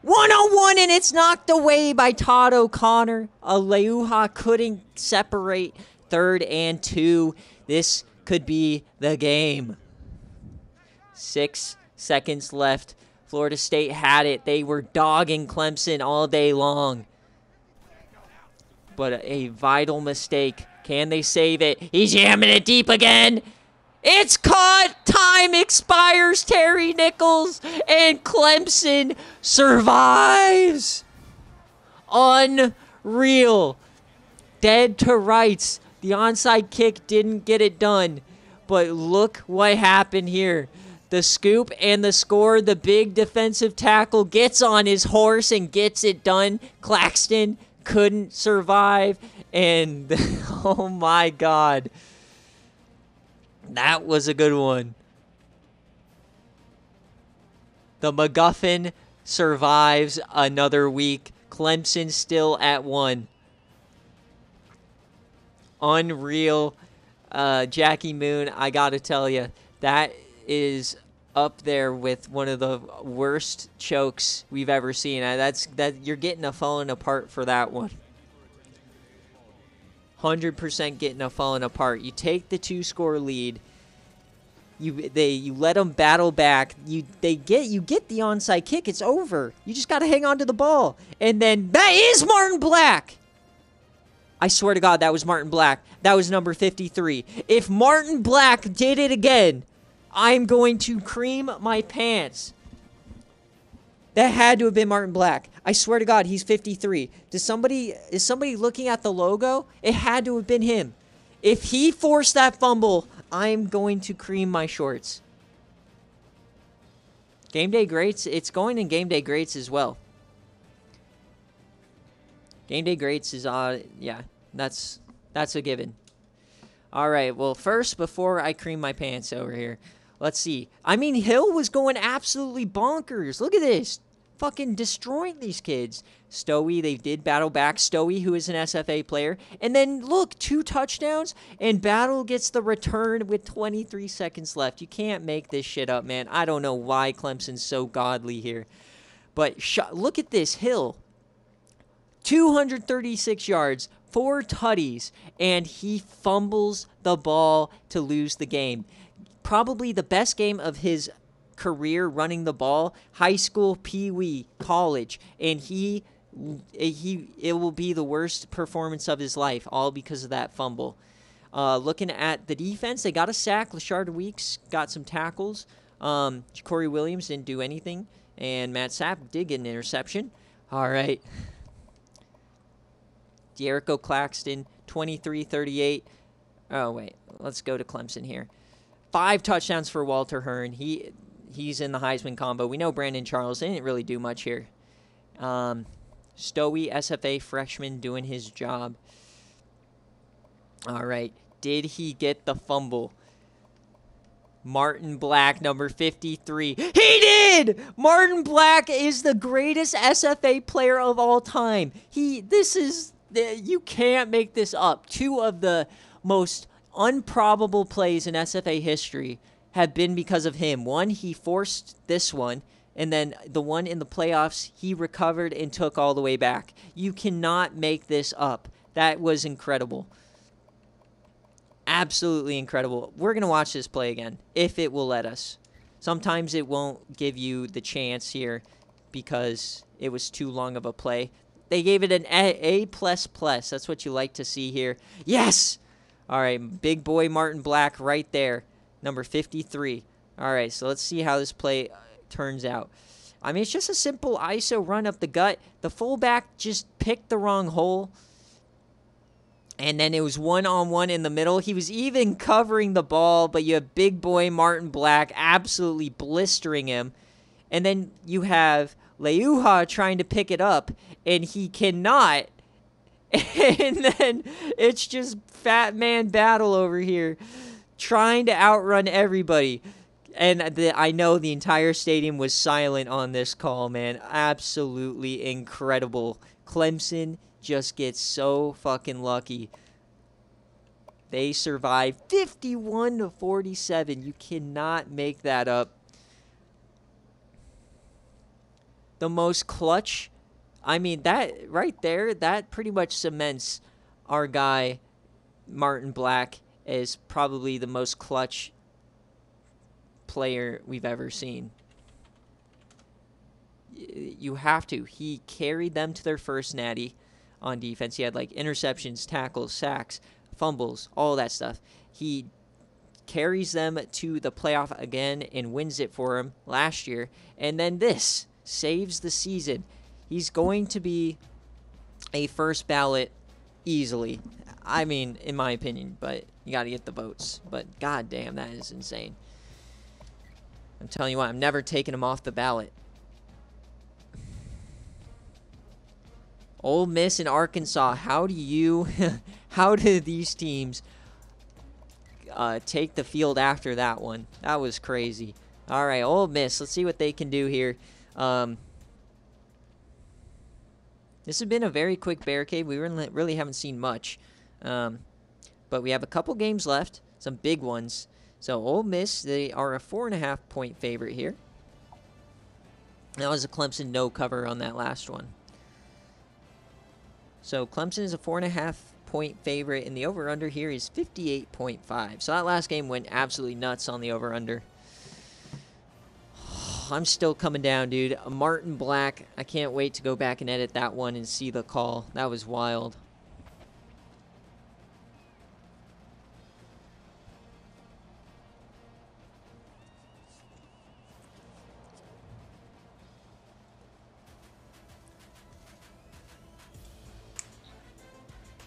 1-on-1, and it's knocked away by Todd O'Connor. Leuha couldn't separate. 3rd and 2. This could be the game. 6 seconds left. Florida State had it. They were dogging Clemson all day long. But a vital mistake. Can they save it? He's jamming it deep again. It's caught. Time expires. Terry Nichols, and Clemson survives. Unreal. Dead to rights. The onside kick didn't get it done. But look what happened here. The scoop and the score. The big defensive tackle gets on his horse and gets it done. Claxton couldn't survive. And oh my God. That was a good one. The MacGuffin survives another week. Clemson still at 1. Unreal. Jackie Moon, I got to tell you, that is up there with one of the worst chokes we've ever seen. You're getting a falling apart for that one. 100% getting a falling apart. You take the 2-score lead. You let them battle back. You get the onside kick. It's over. You just got to hang on to the ball. And then that is Martin Black. I swear to God, that was Martin Black. That was number 53. If Martin Black did it again, I'm going to cream my pants. That had to have been Martin Black. I swear to God, he's 53. Is somebody looking at the logo? It had to have been him. If he forced that fumble, I'm going to cream my shorts. Game Day Greats, it's going in Game Day Greats as well. Game Day Greats is, yeah, that's a given. All right, well, first, before I cream my pants over here, let's see. I mean, Hill was going absolutely bonkers. Look at this. Fucking destroying these kids. Stowey, they did battle back. Stowey, who is an SFA player. And then, look, 2 touchdowns, and Battle gets the return with 23 seconds left. You can't make this shit up, man. I don't know why Clemson's so godly here. But look at this. Hill, 236 yards, 4 tutties, and he fumbles the ball to lose the game. Probably the best game of his career running the ball, high school, pee-wee, college, and it will be the worst performance of his life, all because of that fumble. Looking at the defense, they got a sack. Lashard Weeks got some tackles. Corey Williams didn't do anything. And Matt Sapp did get an interception. All right. Jericho Claxton, 23-38. Oh, wait. Let's go to Clemson here. 5 touchdowns for Walter Hearn. He's in the Heisman combo. We know Brandon Charles. They didn't really do much here. Stowey, SFA freshman, doing his job. All right. Did he get the fumble? Martin Black, number 53. He did! Martin Black is the greatest SFA player of all time. You can't make this up. 2 of the most improbable plays in SFA history have been because of him. One, he forced this one, and then the one in the playoffs, he recovered and took all the way back. You cannot make this up. That was incredible. Absolutely incredible. We're going to watch this play again, if it will let us. Sometimes it won't give you the chance here because it was too long of a play. They gave it an A++. That's what you like to see here. Yes! All right, big boy Martin Black right there, number 53. All right, so let's see how this play turns out. I mean, it's just a simple ISO run up the gut. The fullback just picked the wrong hole. And then it was one-on-one in the middle. He was even covering the ball, but you have big boy Martin Black absolutely blistering him. And then you have Leuha trying to pick it up, and he cannot. And then it's just fat man battle over here, trying to outrun everybody. And I know the entire stadium was silent on this call, man. Absolutely incredible. Clemson just gets so fucking lucky. They survive 51-47. You cannot make that up. The most clutch. I mean, that right there, that pretty much cements our guy, Martin Black, as probably the most clutch player we've ever seen. You have to. He carried them to their first natty on defense. He had like interceptions, tackles, sacks, fumbles, all that stuff. He carries them to the playoff again and wins it for him last year. And then this saves the season. He's going to be a first ballot easily. I mean, in my opinion, but you got to get the votes. But goddamn, that is insane. I'm telling you what, I'm never taking him off the ballot. Ole Miss and Arkansas, how do these teams take the field after that one? That was crazy. All right, Ole Miss, let's see what they can do here. This has been a very quick BearCave. We really haven't seen much. But we have a couple games left, some big ones. So Ole Miss, they are a 4.5-point favorite here. That was a Clemson no cover on that last one. So Clemson is a 4.5-point favorite, and the over-under here is 58.5. So that last game went absolutely nuts on the over-under. I'm still coming down, dude. Martin Black, I can't wait to go back and edit that one and see the call. That was wild.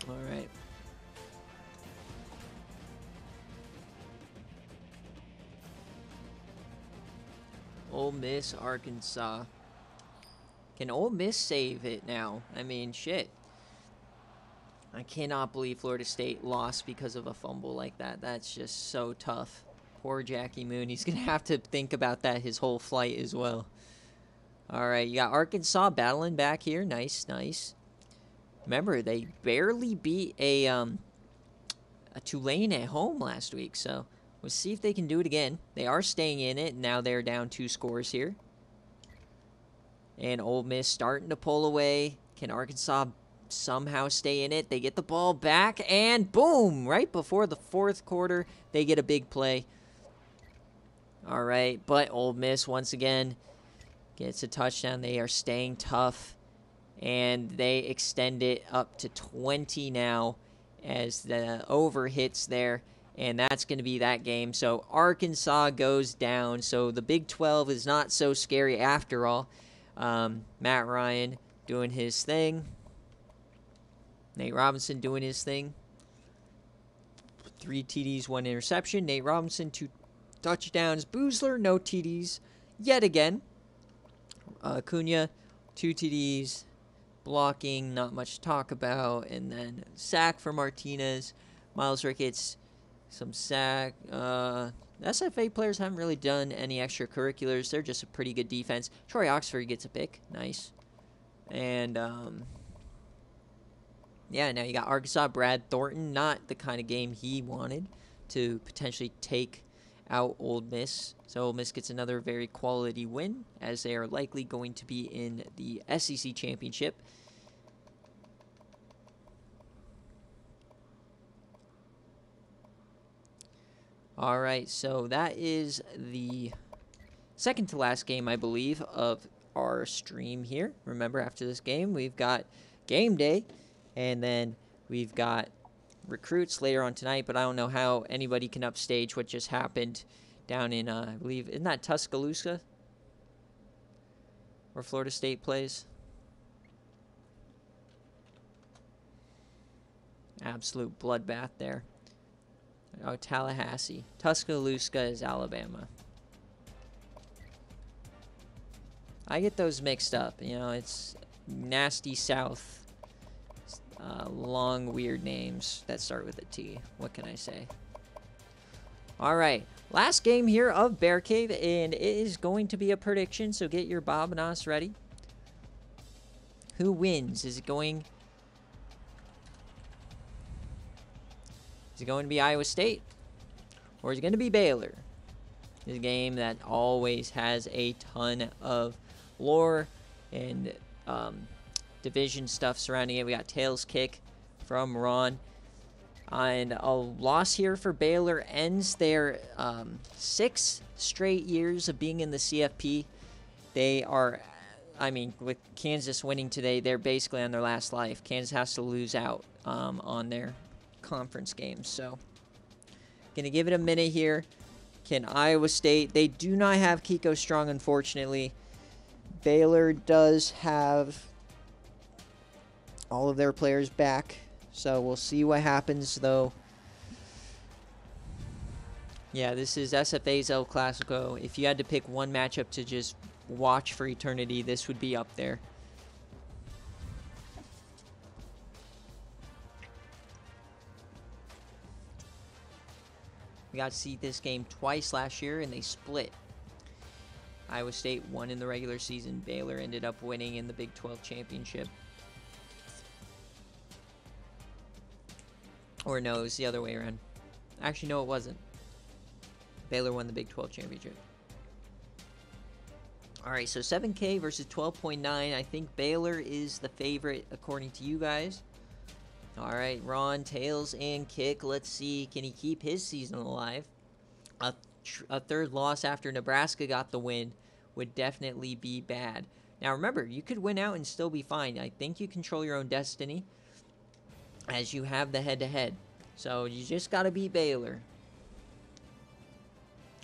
All right. Ole Miss, Arkansas. Can Ole Miss save it now? I mean, shit. I cannot believe Florida State lost because of a fumble like that. That's just so tough. Poor Jackie Moon. He's going to have to think about that his whole flight as well. All right, you got Arkansas battling back here. Nice, nice. Remember, they barely beat a Tulane at home last week, so we'll see if they can do it again. They are staying in it. Now they're down 2 scores here. And Ole Miss starting to pull away. Can Arkansas somehow stay in it? They get the ball back, and boom! Right before the 4th quarter, they get a big play. All right, but Ole Miss, once again, gets a touchdown. They are staying tough. And they extend it up to 20 now. as the over hits there. And that's going to be that game. So Arkansas goes down. So the Big 12 is not so scary after all. Matt Ryan doing his thing. Nate Robinson doing his thing. 3 TDs, 1 interception. Nate Robinson, 2 touchdowns. Boozler, no TDs yet again. Acuna, 2 TDs. Blocking, not much to talk about. And then sack for Martinez. Miles Ricketts, some sack. SFA players haven't really done any extracurriculars. They're just a pretty good defense. Troy Oxford gets a pick. Nice. And, yeah, now you got Arkansas. Brad Thornton, not the kind of game he wanted to potentially take out Ole Miss. So Ole Miss gets another very quality win, as they are likely going to be in the SEC Championship. All right, so that is the second to last game, I believe, of our stream here. Remember, after this game, we've got game day, and then we've got recruits later on tonight, but I don't know how anybody can upstage what just happened down in, I believe, isn't that Tuscaloosa? Where Florida State plays? Absolute bloodbath there. Oh, Tallahassee. Tuscaloosa is Alabama. I get those mixed up. You know, it's nasty South. Long, weird names that start with a T. What can I say? All right. Last game here of BearCave, and it is going to be a prediction, so get your Bob and Us ready. Who wins? Is it going to be Iowa State? Or is it going to be Baylor? This game that always has a ton of lore and division stuff surrounding it. We got Tails kick from Ron. And a loss here for Baylor ends their 6 straight years of being in the CFP. They are, I mean, with Kansas winning today, they're basically on their last life. Kansas has to lose out on their conference games. So, gonna give it a minute here. Can Iowa State? They do not have Kiko Strong, unfortunately. Baylor does have all of their players back. So we'll see what happens, though. Yeah, this is SFA's El Clasico. If you had to pick one matchup to just watch for eternity, this would be up there. We got to see this game twice last year, and they split. Iowa State won in the regular season. Baylor ended up winning in the Big 12 championship. Or no, it was the other way around. Actually, no, it wasn't. Baylor won the Big 12 championship. All right, so 7K versus 12.9. I think Baylor is the favorite according to you guys. All right, Ron, tails and kick. Let's see, can he keep his season alive? A third loss after Nebraska got the win would definitely be bad. Now, remember, you could win out and still be fine. I think you control your own destiny, as you have the head-to-head. So you just got to beat Baylor,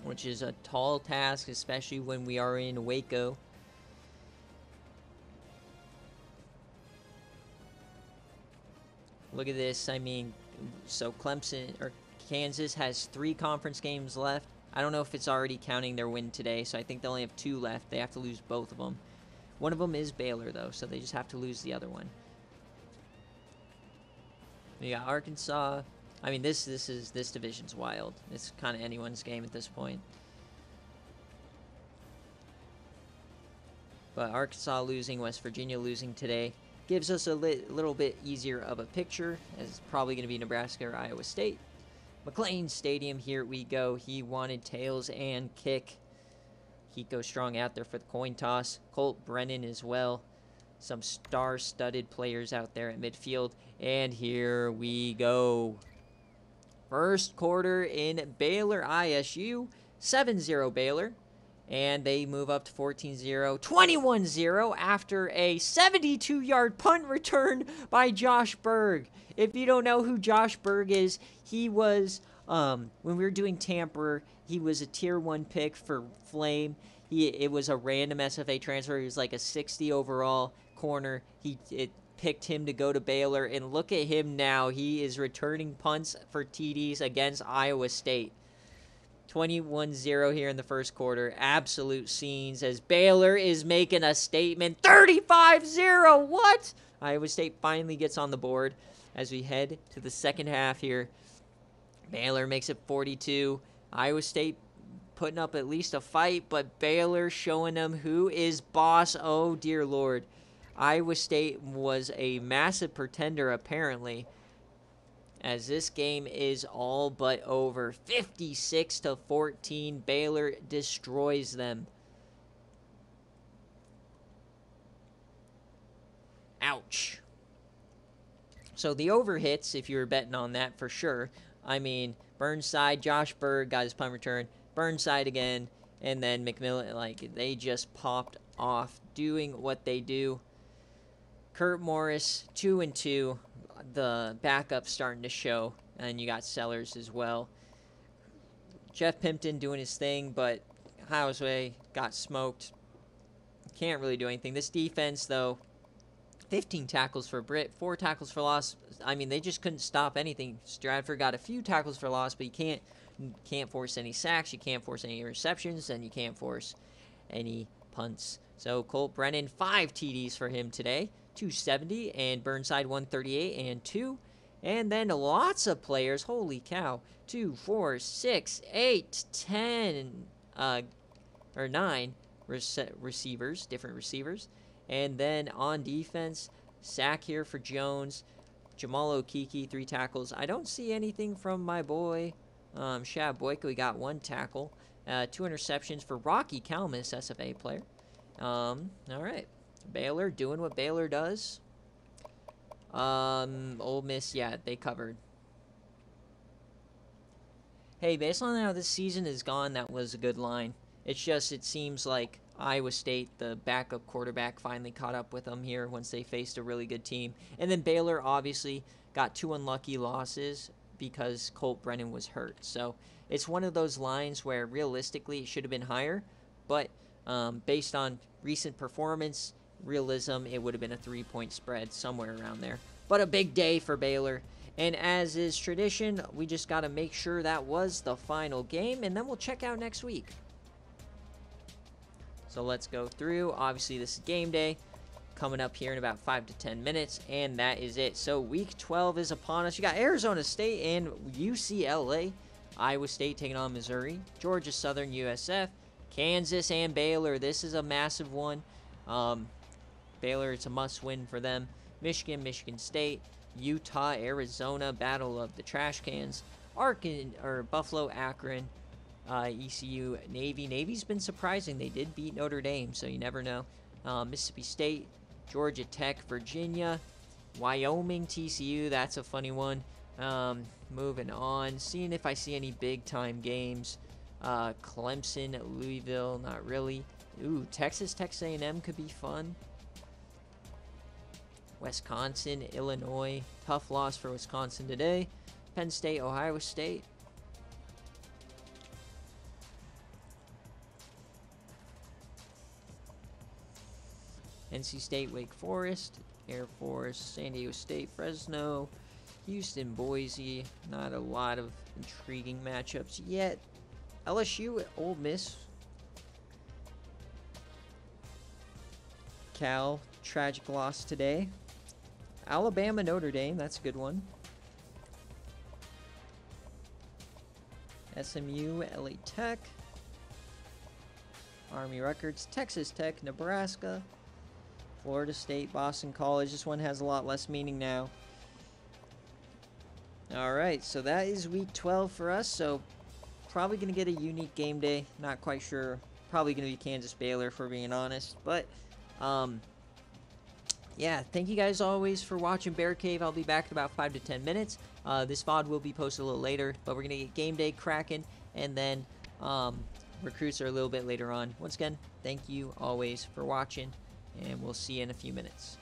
which is a tall task, especially when we are in Waco. Look at this. I mean, so Clemson or Kansas has 3 conference games left. I don't know if it's already counting their win today, so I think they only have 2 left. They have to lose both of them. One of them is Baylor, though, so they just have to lose the other one. We got Arkansas. I mean, this division's wild. It's kind of anyone's game at this point. But Arkansas losing, West Virginia losing today gives us a little bit easier of a picture, as it's probably going to be Nebraska or Iowa State. McLean Stadium, here we go. He wanted tails and kick. Kiko Strong out there for the coin toss. Colt Brennan as well. Some star-studded players out there at midfield. And here we go. First quarter in Baylor ISU. 7-0 Baylor. And they move up to 14-0, 21-0 after a 72-yard punt return by Josh Berg. If you don't know who Josh Berg is, he was, when we were doing Tamper, he was a Tier 1 pick for Flame. It was a random SFA transfer. He was like a 60 overall corner. It picked him to go to Baylor, and look at him now. He is returning punts for TDs against Iowa State. 21-0 here in the first quarter. Absolute scenes as Baylor is making a statement. 35-0. What? Iowa State finally gets on the board as we head to the second half here. Baylor makes it 42. Iowa State putting up at least a fight, but Baylor showing them who is boss. Oh, dear Lord. Iowa State was a massive pretender, apparently, as this game is all but over. 56-14, Baylor destroys them. Ouch. So the over hits, if you were betting on that for sure. I mean, Burnside, Josh Berg got his punt return. Burnside again, and then McMillan, like, they just popped off doing what they do. Kurt Morris, 2-2. The backup starting to show, and you got Sellers as well. Jeff Pimpton doing his thing, but Houseway got smoked. Can't really do anything. This defense, though, 15 tackles for Britt, 4 tackles for loss. I mean, they just couldn't stop anything. Stratford got a few tackles for loss, but you can't force any sacks, you can't force any interceptions, and you can't force any punts. So Colt Brennan, 5 TDs for him today. 270, and Burnside 138 and 2. And then lots of players, holy cow, 2, 4, 6, 8, 10, or 9 receivers, different receivers. And then on defense, sack here for Jones. Jamal Okeke, 3 tackles. I don't see anything from my boy Shab Boyka. We got 1 tackle. 2 interceptions for Rocky Kalmus, SFA player. All right. Baylor doing what Baylor does. Ole Miss, yeah, they covered. Hey, based on how this season is gone, that was a good line. It's just, it seems like Iowa State, the backup quarterback, finally caught up with them here once they faced a really good team. And then Baylor obviously got 2 unlucky losses because Colt Brennan was hurt. So it's one of those lines where realistically it should have been higher, but based on recent performance, realism, it would have been a 3-point spread somewhere around there. But a big day for Baylor. And as is tradition, we just got to make sure that was the final game, and then we'll check out next week. So let's go through. Obviously, this is game day coming up here in about 5 to 10 minutes, and that is it. So week 12 is upon us. You got Arizona State and UCLA. Iowa State taking on Missouri. Georgia Southern, USF. Kansas and Baylor. This is a massive one. Baylor, it's a must-win for them. Michigan, Michigan State, Utah, Arizona, battle of the trash cans. Buffalo, Akron, ECU, Navy. Navy's been surprising. They did beat Notre Dame, so you never know. Mississippi State, Georgia Tech, Virginia, Wyoming, TCU. That's a funny one. Moving on, seeing if I see any big-time games. Clemson, Louisville, not really. Ooh, Texas A&M could be fun. Wisconsin, Illinois. Tough loss for Wisconsin today. Penn State, Ohio State. NC State, Wake Forest. Air Force, San Diego State, Fresno. Houston, Boise. Not a lot of intriguing matchups yet. LSU, Ole Miss. Cal, tragic loss today. Alabama, Notre Dame, that's a good one. SMU, LA Tech. Army Records, Texas Tech, Nebraska. Florida State, Boston College. This one has a lot less meaning now. Alright, so that is week 12 for us. So probably going to get a unique game day. Not quite sure. Probably going to be Kansas Baylor, if we're being honest. But yeah, thank you guys always for watching BearCave. I'll be back in about 5 to 10 minutes. This VOD will be posted a little later, but we're going to get game day cracking, and then recruits are a little bit later on. Once again, thank you always for watching, and we'll see you in a few minutes.